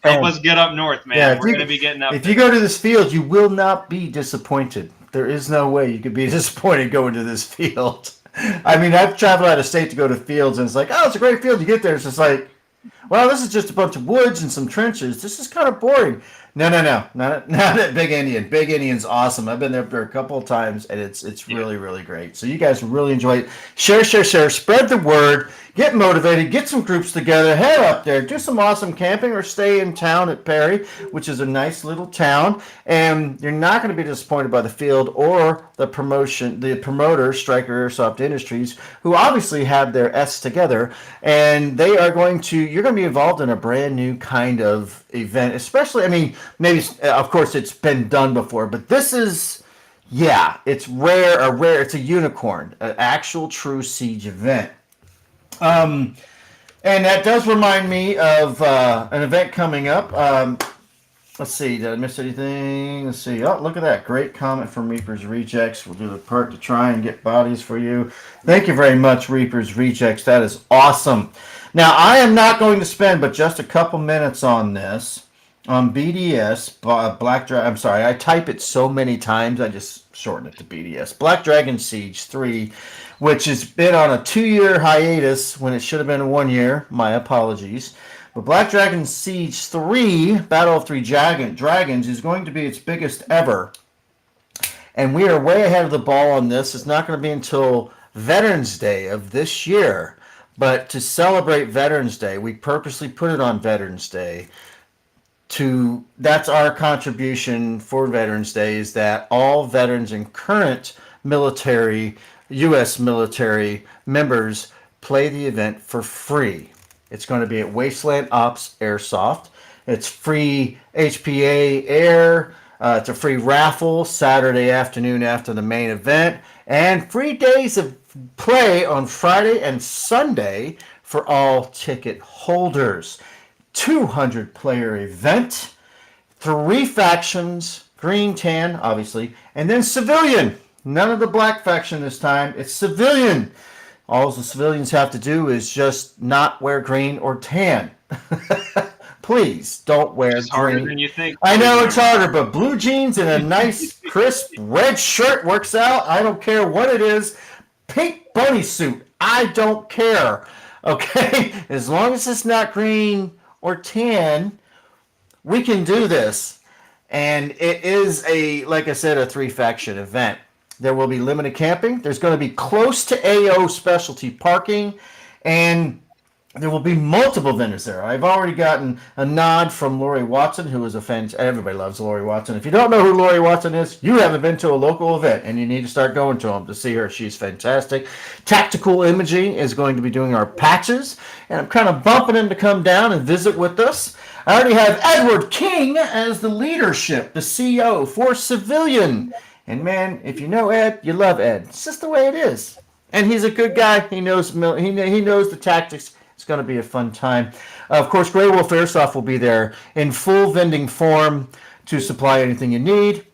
help us get up north, man. Yeah, we're going to be getting up. If you go to this field, you will not be disappointed. There is no way you could be disappointed going to this field. I mean, I've traveled out of state to go to fields, and it's like, oh, it's a great field. You get there, it's just like, well, this is just a bunch of woods and some trenches. This is kind of boring. No. Not at Big Indian. Big Indian's awesome. I've been there for a couple of times, and it's really, really great. So you guys will really enjoy it. Share. Spread the word. Get motivated. Get some groups together. Head up there. Do some awesome camping or stay in town at Perry, which is a nice little town. And you're not going to be disappointed by the field or the promoter, Stryker Airsoft Industries, who obviously have their S together. And you're going to be involved in a brand new kind of event, especially, I mean, maybe, of course, it's been done before, but this is Yeah, it's rare. It's a unicorn, an actual true siege event. Um, and that does remind me of an event coming up. Let's see, did I miss anything? Let's see. Oh, look at that. Great comment from Reaper's Rejects. We'll do the part to try and get bodies for you. Thank you very much, Reaper's Rejects. That is awesome. Now, I am not going to spend but just a couple minutes on this. On BDS, Black Dragon. I'm sorry, I type it so many times, I just shorten it to BDS. Black Dragon Siege 3, which has been on a 2-year hiatus when it should have been 1 year. My apologies. But Black Dragon Siege 3, Battle of Three Dragons, is going to be its biggest ever. And we are way ahead of the ball on this. It's not going to be until Veterans Day of this year. But to celebrate Veterans Day, we purposely put it on Veterans Day. That's our contribution for Veterans Day, is that all veterans and current military, U.S. military members play the event for free. It's going to be at Wasteland Ops Airsoft. It's free HPA air. It's a free raffle Saturday afternoon after the main event. And free days of play on Friday and Sunday for all ticket holders. 200-player event. 3 factions. Green, tan, obviously. And then civilian. None of the black faction this time. It's civilian. All the civilians have to do is just not wear green or tan. Please don't wear It's green. harder than you think. I know it's harder, but blue jeans and a nice, crisp red shirt works out. I don't care what it is. Pink bunny suit. I don't care. Okay? As long as it's not green or tan, we can do this. And it is like I said, a 3-faction event. There will be limited camping. There's going to be close to AO specialty parking, and there will be multiple vendors there. I've already gotten a nod from Lori Watson, who is a fan. Everybody loves Lori Watson. If you don't know who Lori Watson is, you haven't been to a local event, and you need to start going to them to see her. She's fantastic. Tactical Imaging is going to be doing our patches, and I'm kind of bumping him to come down and visit with us. I already have Edward King as the leadership, the CEO for Civilian. And man, if you know Ed, you love Ed. It's just the way it is. And he's a good guy. He knows he knows the tactics. It's going to be a fun time. Of course, Grey Wolf Airsoft will be there in full vending form to supply anything you need.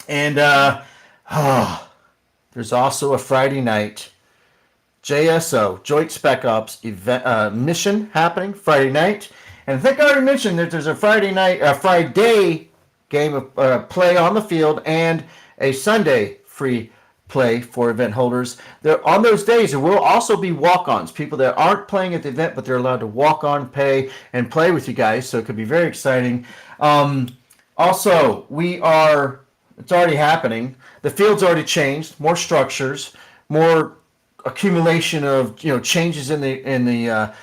And there's also a Friday night JSO, Joint Spec Ops event mission happening Friday night. And I think I already mentioned that there's a Friday game of play on the field and a Sunday free play for event holders. On those days, there will also be walk-ons, people that aren't playing at the event, but they're allowed to walk on, pay, and play with you guys, so it could be very exciting. Also, it's already happening. The field's already changed, more structures, more accumulation of changes in the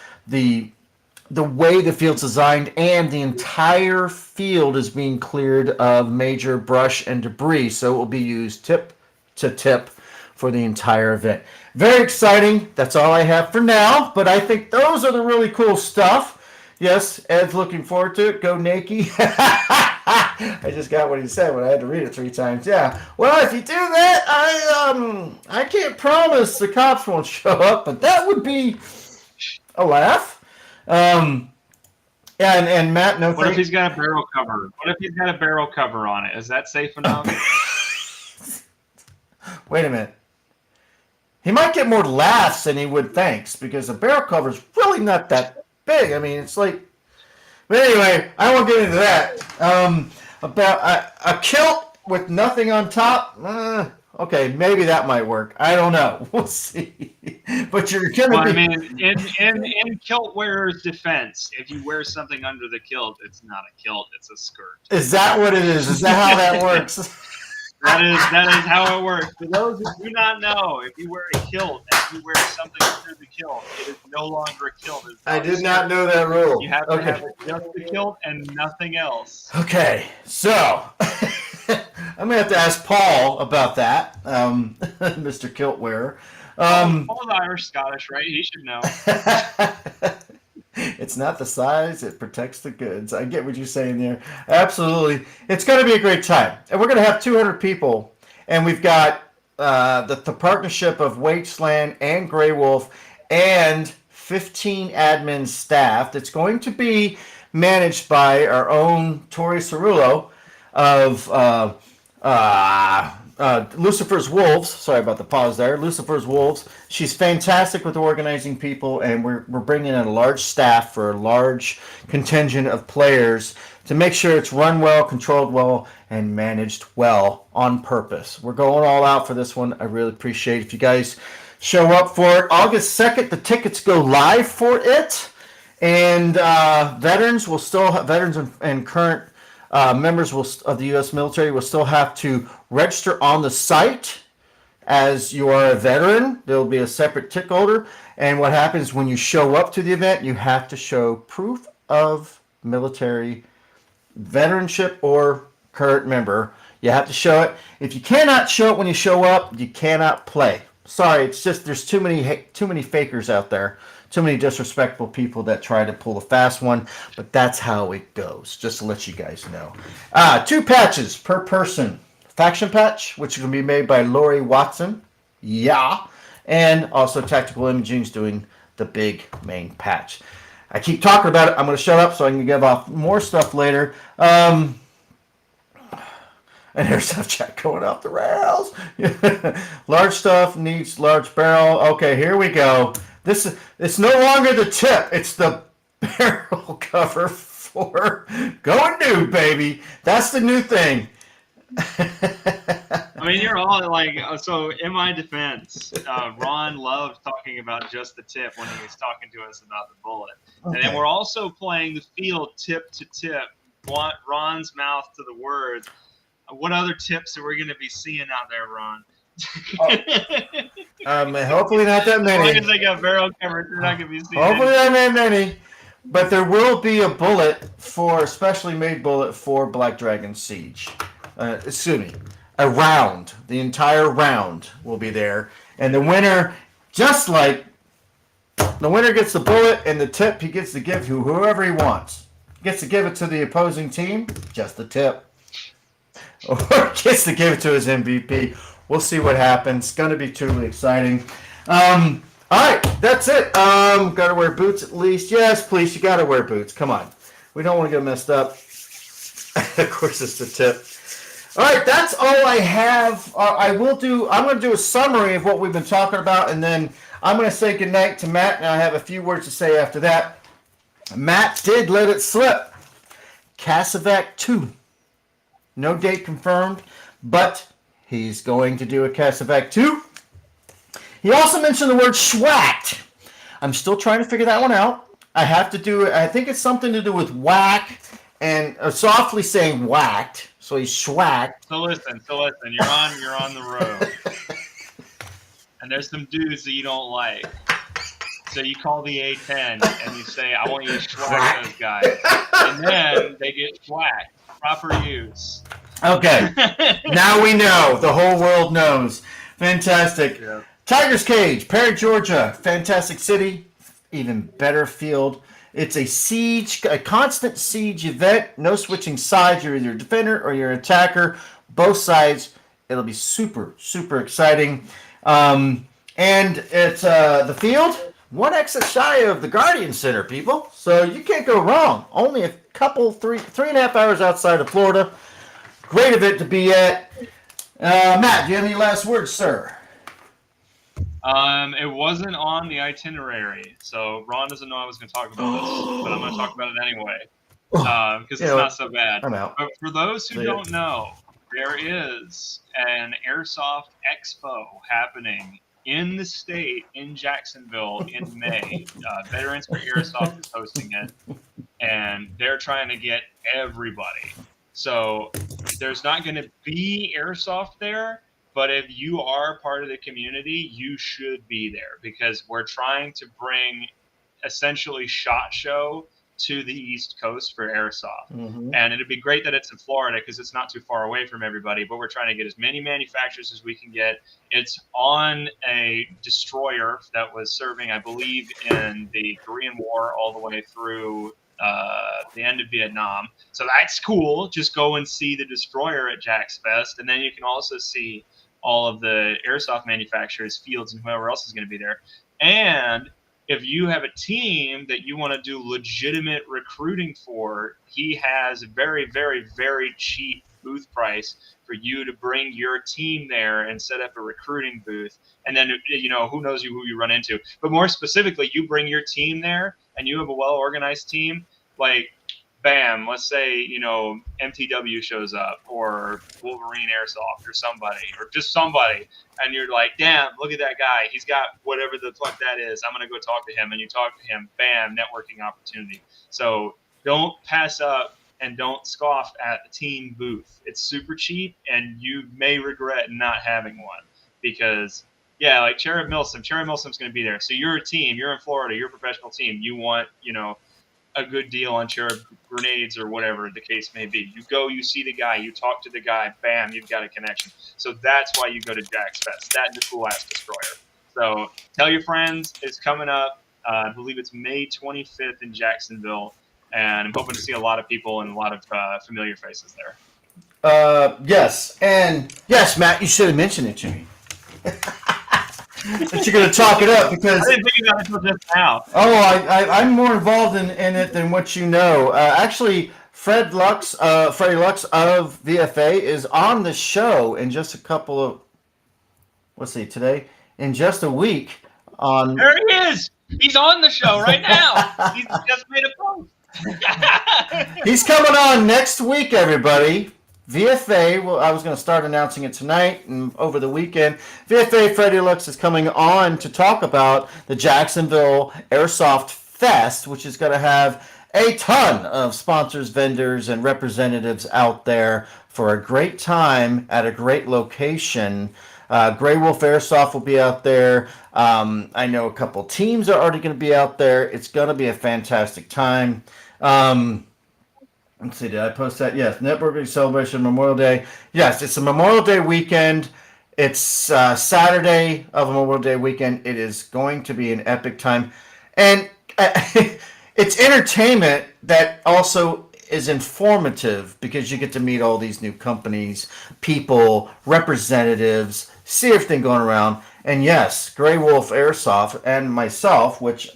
way the field's designed, and the entire field is being cleared of major brush and debris, so it will be used tip to tip for the entire event. Very exciting. That's all I have for now, but I think those are the really cool stuff. Yes, Ed's looking forward to it. Go Nakey. I just got what he said when I had to read it 3 times. Yeah. Well, if you do that, I can't promise the cops won't show up, but that would be a laugh. And Matt, no. What if he's got a barrel cover? What if he's got a barrel cover on it? Is that safe enough? Wait a minute. He might get more laughs than he would thanks, because the barrel cover is really not that big. I mean, it's like. But anyway, I won't get into that. About a kilt with nothing on top. Okay, maybe that might work. I don't know. We'll see. But you're gonna well, be. I mean, in kilt wearer's defense, if you wear something under the kilt, it's not a kilt; it's a skirt. Is that what it is? Is that how that works? That is how it works. For those who do not know, if you wear a kilt and you wear something under the kilt, it is no longer a kilt. I did not know that rule. You have to have just the kilt and nothing else. Okay, so I'm gonna have to ask Paul about that, Mr. Kilt Wearer. Paul's Irish, Scottish, right? He should know. It's not the size, it protects the goods. I get what you're saying there. Absolutely. It's going to be a great time. And we're going to have 200 people And we've got the partnership of Wasteland and Grey Wolf and 15 admin staff that's going to be managed by our own Tori Cerullo of Lucifer's Wolves. Sorry about the pause there. Lucifer's Wolves. She's fantastic with organizing people, and we're bringing in a large staff for a large contingent of players to make sure it's run well, controlled well, and managed well on purpose. We're going all out for this one. I really appreciate it if you guys show up for it. August 2nd, the tickets go live for it, and veterans will still have, veterans and current members of the U.S. military will still have to register on the site as you are a veteran. There will be a separate ticket holder, and what happens when you show up to the event, you have to show proof of military veteranship or current member. You have to show it. If you cannot show it when you show up, you cannot play. Sorry, it's just there's too many fakers out there. Too many disrespectful people that try to pull a fast one, but that's how it goes, just to let you guys know. 2 patches per person. Faction patch, which is going to be made by Lori Watson. Yeah. And also Tactical Imaging's doing the big main patch. I keep talking about it. I'm going to shut up so I can give off more stuff later. And Airsoft chat going off the rails. Large stuff needs large barrel. Okay, here we go. It's no longer the tip. It's the barrel cover for going new, baby. That's the new thing. I mean, you're all like, so in my defense, Ron loved talking about just the tip when he was talking to us about the bullet. Okay. And then we're also playing the field tip to tip, Ron's mouth to the word. What other tips are we going to be seeing out there, Ron? Hopefully not that many. As long as they got barrel coverage, they're not going to be seeing hopefully not that many. But there will be a bullet a specially made bullet for Black Dragon Siege. Excuse me, a round. The entire round will be there. And the winner, just like the winner gets the bullet and the tip, he gets to give to whoever he wants. He gets to give it to the opposing team, just the tip. Or gets to give it to his MVP. We'll see what happens. It's going to be truly exciting. All right, that's it. Got to wear boots at least. Yes, please, you got to wear boots. Come on. We don't want to get messed up. Of course, it's the tip. All right, that's all I have. I'm going to do a summary of what we've been talking about, and then I'm going to say goodnight to Matt, and I have a few words to say after that. Matt did let it slip. Casavac 2. No date confirmed, but he's going to do a Casavac 2. He also mentioned the word schwacked. I'm still trying to figure that one out. I have to do it. I think it's something to do with whack and softly saying whacked. So he's schwacked. So listen. You're on the road, and there's some dudes that you don't like. So you call the A10 and you say, "I want you to schwack those guys," and then they get schwacked. Proper use. Okay. Now we know. The whole world knows. Fantastic. Yeah. Tiger's Cage, Perry, Georgia. Fantastic city. Even better field. It's a constant siege event. No switching sides. You're either a defender or you're an attacker. Both sides. It'll be super, super exciting. And it's the field. 1 exit shy of the Guardian Center, people. So you can't go wrong. Only a couple, 3.5 hours outside of Florida. Great event to be at. Matt, do you have any last words, sir? It wasn't on the itinerary, so Ron doesn't know I was going to talk about this, but I'm going to talk about it anyway, because it's not so bad. I'm out. But for those who don't know, there is an Airsoft Expo happening in the state, in Jacksonville, in May. Veterans for Airsoft is hosting it, and they're trying to get everybody. So there's not going to be Airsoft there, but if you are part of the community, you should be there, because we're trying to bring essentially SHOT Show to the East Coast for Airsoft. Mm-hmm. And it'd be great that it's in Florida because it's not too far away from everybody, but we're trying to get as many manufacturers as we can get. It's on a destroyer that was serving, I believe, in the Korean War all the way through the end of Vietnam. So that's cool. Just go and see the destroyer at Jack's Fest. And then you can also see all of the airsoft manufacturers, Fields, and whoever else is going to be there. And if you have a team that you want to do legitimate recruiting for, he has a very, very, very cheap booth price for you to bring your team there and set up a recruiting booth. And then, who knows who you run into. But more specifically, you bring your team there and you have a well-organized team, like, bam, let's say, MTW shows up or Wolverine Airsoft or somebody or just somebody. And you're like, damn, look at that guy. He's got whatever the fuck that is. I'm going to go talk to him. And you talk to him, bam, networking opportunity. So don't pass up and don't scoff at the team booth. It's super cheap and you may regret not having one because, yeah, like Cherub MILSIM's going to be there. So you're a team. You're in Florida. You're a professional team. You want, a good deal on Cherub grenades or whatever the case may be. You go, you see the guy, you talk to the guy, bam, you've got a connection. So that's why you go to Jax Fest. That and the cool ass destroyer. So tell your friends, it's coming up. I believe it's May 25th in Jacksonville, and I'm hoping to see a lot of people and a lot of familiar faces there. Yes, and yes, Matt, you should have mentioned it to me. That you're going to talk it up because I didn't think about it until just now. Oh, I'm more involved in it than what you know. Actually, Freddie Lux of VFA is on the show in just a couple of, today? In just a week. There he is! He's on the show right now! He's just made a post! He's coming on next week, everybody. VFA, well, I was going to start announcing it tonight and over the weekend. VFA Freddie Lux is coming on to talk about the Jacksonville Airsoft Fest, which is going to have a ton of sponsors, vendors, and representatives out there for a great time at a great location. Grey Wolf Airsoft will be out there. I know a couple teams are already going to be out there. It's going to be a fantastic time. Let's see, did I post that? Yes, networking celebration, Memorial Day. Yes, it's a Memorial Day weekend. It's Saturday of a Memorial Day weekend. It is going to be an epic time. And it's entertainment that also is informative because you get to meet all these new companies, people, representatives, see everything going around. And yes, Grey Wolf Airsoft and myself, which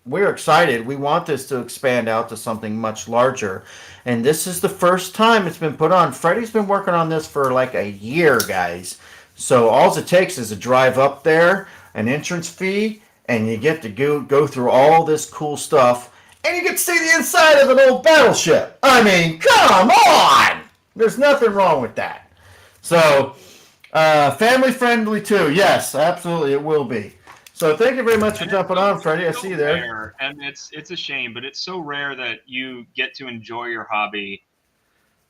we're excited. We want this to expand out to something much larger. And this is the first time it's been put on. Freddie's been working on this for like a year, guys. So all it takes is a drive up there, an entrance fee, and you get to go through all this cool stuff. And you get to see the inside of an old battleship. I mean, come on! There's nothing wrong with that. So, family friendly too. Yes, absolutely, it will be. So thank you very much for jumping on, Freddie. I see you there. Rare, and it's a shame, but it's so rare that you get to enjoy your hobby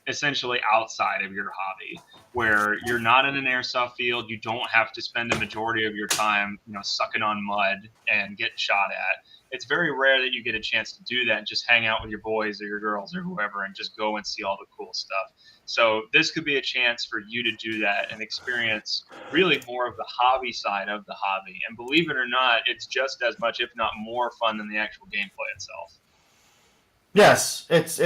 essentially outside of your hobby, where you're not in an airsoft field. You don't have to spend a majority of your time, sucking on mud and getting shot at. It's very rare that you get a chance to do that and just hang out with your boys or your girls or whoever and just go and see all the cool stuff. So this could be a chance for you to do that and experience really more of the hobby side of the hobby. And believe it or not, it's just as much, if not more fun than the actual gameplay itself. Yes, it's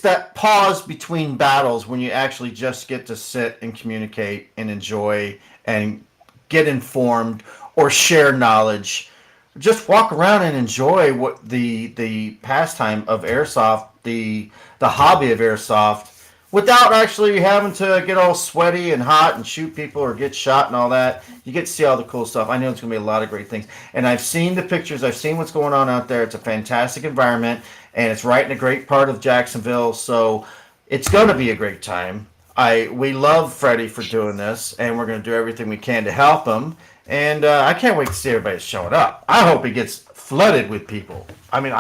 that pause between battles when you actually just get to sit and communicate and enjoy and get informed or share knowledge. Just walk around and enjoy what the pastime of airsoft, the hobby of airsoft, without actually having to get all sweaty and hot and shoot people or get shot and all that. You get to see all the cool stuff. I know it's going to be a lot of great things. And I've seen the pictures. I've seen what's going on out there. It's a fantastic environment, and it's right in a great part of Jacksonville. So it's going to be a great time. We love Freddie for doing this, and we're going to do everything we can to help him. And I can't wait to see everybody showing up. I hope he gets flooded with people. I mean,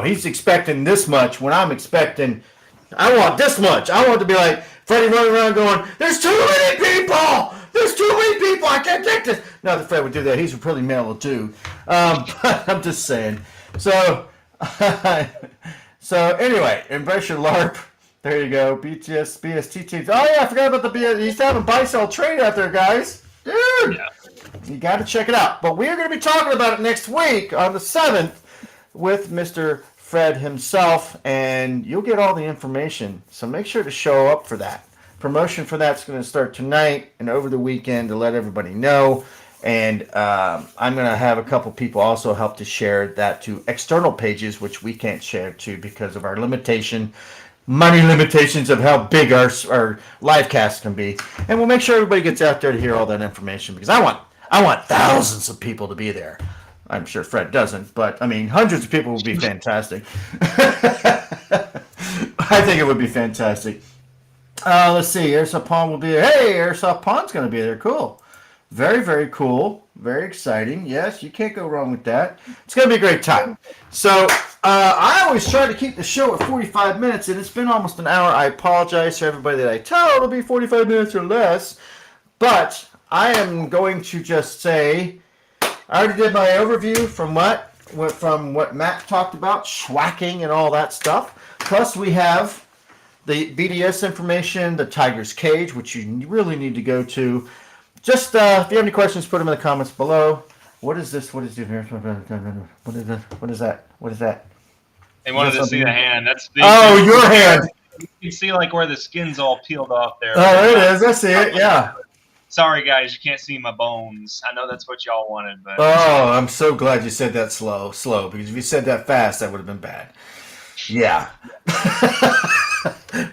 he's expecting this much when I'm expecting, I want this much. I want it to be like Freddie running around going, "There's too many people! There's too many people! I can't take this!" Not that Fred would do that. He's pretty mellow too. But I'm just saying. So, anyway, embrace your LARP. There you go. BST teams. Oh yeah, I forgot about the BS. He's having buy-sell trade out there, guys. Dude, yeah. You got to check it out. But we're going to be talking about it next week on the 7th with Mr. Fred himself, and you'll get all the information. So make sure to show up for that. Promotion for that's going to start tonight and over the weekend to let everybody know. And I'm going to have a couple people also help to share that to external pages, which we can't share to because of our money limitations of how big our live cast can be. And we'll make sure everybody gets out there to hear all that information because I want thousands of people to be there. I'm sure Fred doesn't, but I mean, hundreds of people would be fantastic. I think it would be fantastic. Let's see. Airsoft Pond will be there. Hey, Airsoft Pond's going to be there. Cool. Very, very cool. Very exciting. Yes, you can't go wrong with that. It's going to be a great time. So I always try to keep the show at 45 minutes, and it's been almost an hour. I apologize to everybody that I tell it'll be 45 minutes or less. But I am going to just say I already did my overview from what Matt talked about, schwacking and all that stuff. Plus, we have the BDS information, the Tiger's Cage, which you really need to go to. Just if you have any questions, put them in the comments below. What is this? What is it here? What is that? What is that? What is that? They wanted to see the hand. That's the your hand. You can see like where the skin's all peeled off there. Oh, there it is. I see it. Yeah. Sorry, guys, you can't see my bones. I know that's what y'all wanted, but Oh, I'm so glad you said that slow, because if you said that fast, that would have been bad. Yeah.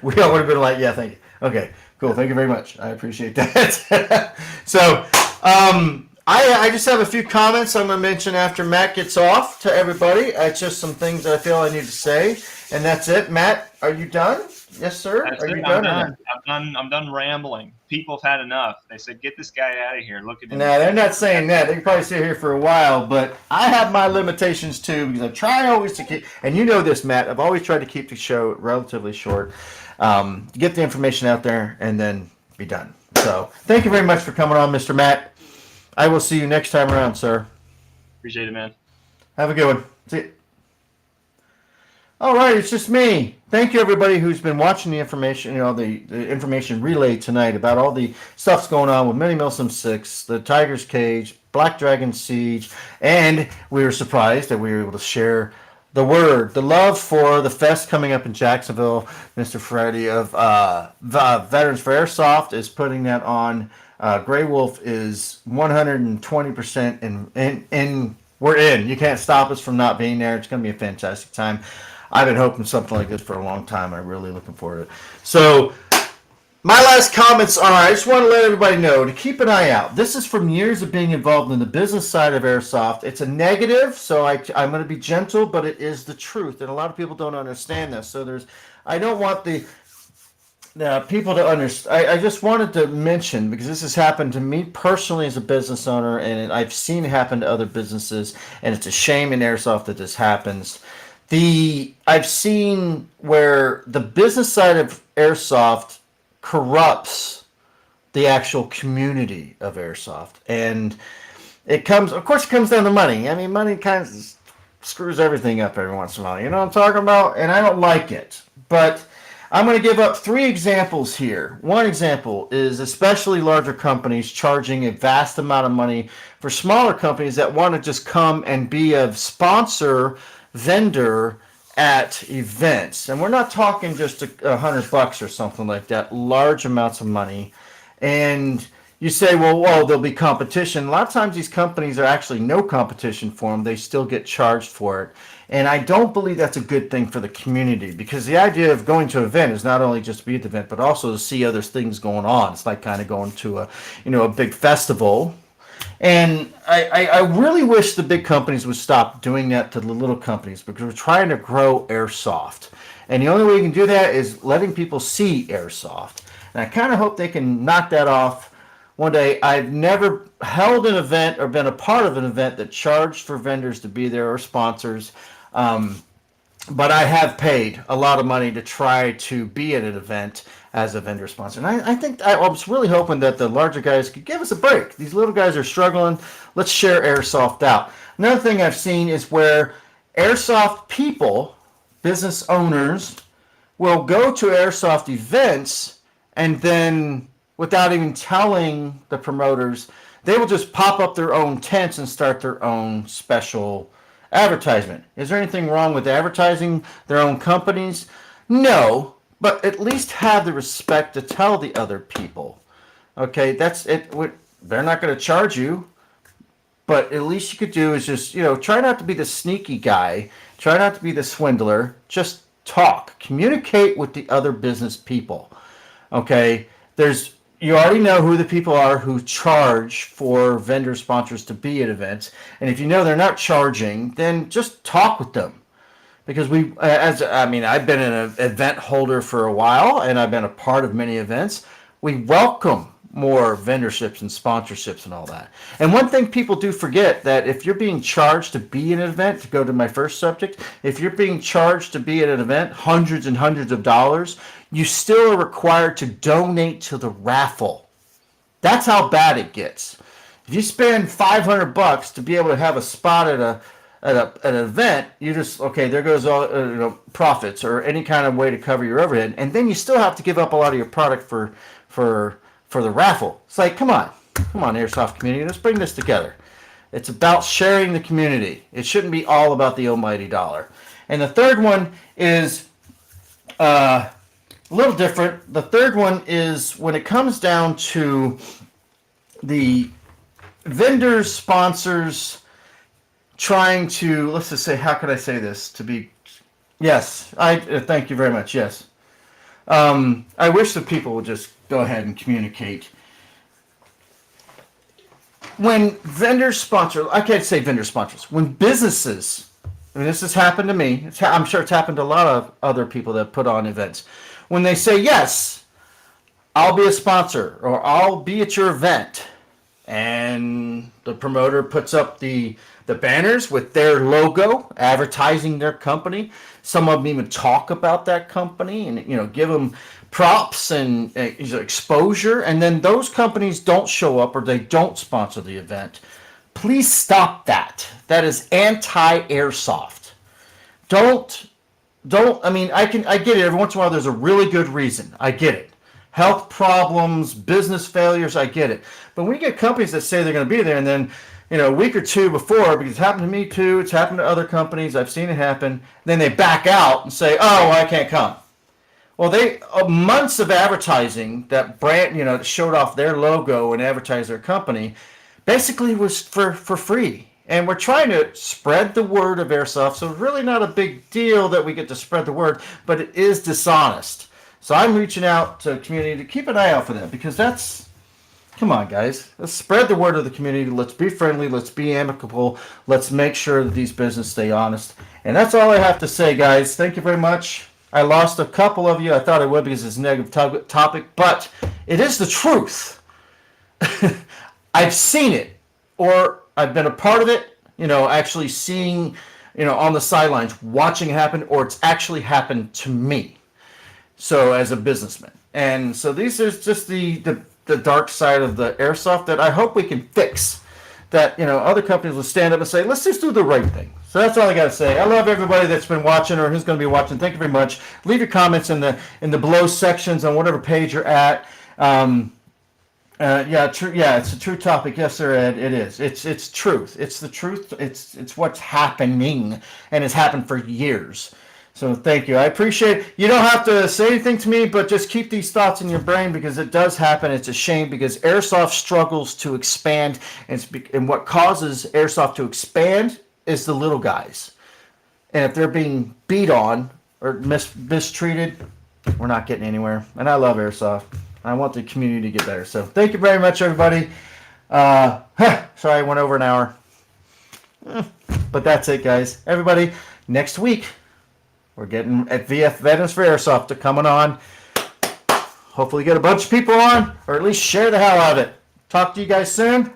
We all would have been like, yeah, thank you. Okay, cool. Thank you very much. I appreciate that. So, I just have a few comments I'm going to mention after Matt gets off to everybody. It's just some things that I feel I need to say, and that's it. Matt, are you done? Yes, sir. That's Are it. you done? I'm done rambling. People have had enough. They said, "Get this guy out of here." Look at him. No, they're not saying that. They can probably sit here for a while, but I have my limitations too because I try always to keep. And you know this, Matt. I've always tried to keep the show relatively short, get the information out there, and then be done. So, thank you very much for coming on, Mr. Matt. I will see you next time around, sir. Appreciate it, man. Have a good one. See you. All right, it's just me. Thank you, everybody who's been watching the information, the information relayed tonight about all the stuff's going on with Mini MILSIM 6, the Tiger's Cage, Black Dragon Siege, and we were surprised that we were able to share the love for the fest coming up in Jacksonville. Mr. Freddie of Veterans for Airsoft is putting that on. Grey Wolf is 120% in. We're in. You can't stop us from not being there. It's going to be a fantastic time. I've been hoping something like this for a long time. I'm really looking forward to it. So, my last comments are, I just want to let everybody know to keep an eye out. This is from years of being involved in the business side of Airsoft. It's a negative, so I'm going to be gentle, but it is the truth. And a lot of people don't understand this. So I don't want the people to understand. I just wanted to mention, because this has happened to me personally as a business owner, and I've seen it happen to other businesses, and it's a shame in Airsoft that this happens. I've seen where the business side of Airsoft corrupts the actual community of Airsoft, and it comes down to money. I mean, money kind of screws everything up every once in a while. You know what I'm talking about? And I don't like it, but I'm going to give up 3 examples here. One example is especially larger companies charging a vast amount of money for smaller companies that want to just come and be a sponsor vendor at events. And we're not talking just $100 or something like that, large amounts of money. And you say, well, there'll be competition. A lot of times these companies are actually no competition for them. They still get charged for it. And I don't believe that's a good thing for the community, because the idea of going to an event is not only just to be at the event, but also to see other things going on. It's like kind of going to a big festival. And I really wish the big companies would stop doing that to the little companies, because we're trying to grow Airsoft. And the only way you can do that is letting people see Airsoft. And I kind of hope they can knock that off one day. I've never held an event or been a part of an event that charged for vendors to be there or sponsors. But I have paid a lot of money to try to be at an event as a vendor sponsor. And I think I was really hoping that the larger guys could give us a break. These little guys are struggling. Let's share Airsoft out. Another thing I've seen is where Airsoft people, business owners, will go to Airsoft events and then, without even telling the promoters, they will just pop up their own tents and start their own special advertisement. Is there anything wrong with advertising their own companies? No, but at least have the respect to tell the other people. Okay, that's it. They're not going to charge you, but at least you could do is just, try not to be the sneaky guy. Try not to be the swindler. Just talk, communicate with the other business people. Okay, you already know who the people are who charge for vendor sponsors to be at events, and if you know they're not charging, then just talk with them. Because I've been an event holder for a while, and I've been a part of many events. We welcome more vendorships and sponsorships and all that. And one thing people do forget, that if you're being charged to be in an event, to go to my first subject, if you're being charged to be at an event, hundreds and hundreds of dollars, you still are required to donate to the raffle. That's how bad it gets. If you spend $500 to be able to have a spot at an event, you just, okay, there goes all profits or any kind of way to cover your overhead, and then you still have to give up a lot of your product for the raffle. It's like, come on, Airsoft community, let's bring this together. It's about sharing the community. It shouldn't be all about the almighty dollar. And the third one is a little different. The third one is when it comes down to the vendors, sponsors, trying to, let's just say, how could I say this to be, yes, thank you very much, yes. I wish that people would just go ahead and communicate. When vendor sponsors, I can't say vendor sponsors, when businesses, this has happened to me, I'm sure it's happened to a lot of other people that put on events, when they say, yes, I'll be a sponsor, or I'll be at your event, and the promoter puts up the banners with their logo advertising their company. Some of them even talk about that company and give them props and exposure, and then those companies don't show up or they don't sponsor the event. Please stop that. That is anti-airsoft. Don't I get it. Every once in a while there's a really good reason. I get it. Health problems, business failures, I get it. But when you get companies that say they're going to be there and then a week or two before, because it's happened to me too, it's happened to other companies, I've seen it happen, then they back out and say, oh, I can't come. Well, they months of advertising that brand, that showed off their logo and advertised their company, basically was for free. And we're trying to spread the word of Airsoft, so it's really not a big deal that we get to spread the word, but it is dishonest. So I'm reaching out to the community to keep an eye out for that, because come on, guys. Let's spread the word of the community. Let's be friendly. Let's be amicable. Let's make sure that these businesses stay honest. And that's all I have to say, guys. Thank you very much. I lost a couple of you. I thought I would because it's a negative topic, but it is the truth. I've seen it, or I've been a part of it, actually seeing, on the sidelines, watching it happen, or it's actually happened to me. So as a businessman. And so these are just the dark side of the airsoft that I hope we can fix. That, other companies will stand up and say, let's just do the right thing. So that's all I got to say. I love everybody that's been watching or who's going to be watching. Thank you very much. Leave your comments in the below sections on whatever page you're at. True. Yeah, it's a true topic. Yes, sir, Ed. It is. It's truth. It's the truth. It's what's happening, and it's happened for years. So thank you. I appreciate it. You don't have to say anything to me, but just keep these thoughts in your brain, because it does happen. It's a shame, because Airsoft struggles to expand, and what causes Airsoft to expand is the little guys. And if they're being beat on or mistreated, we're not getting anywhere. And I love Airsoft. I want the community to get better. So thank you very much, everybody. Sorry, I went over an hour. But that's it, guys. Everybody, next week, we're getting at VF Veterans for Airsoft. They're coming on. Hopefully get a bunch of people on, or at least share the hell out of it. Talk to you guys soon.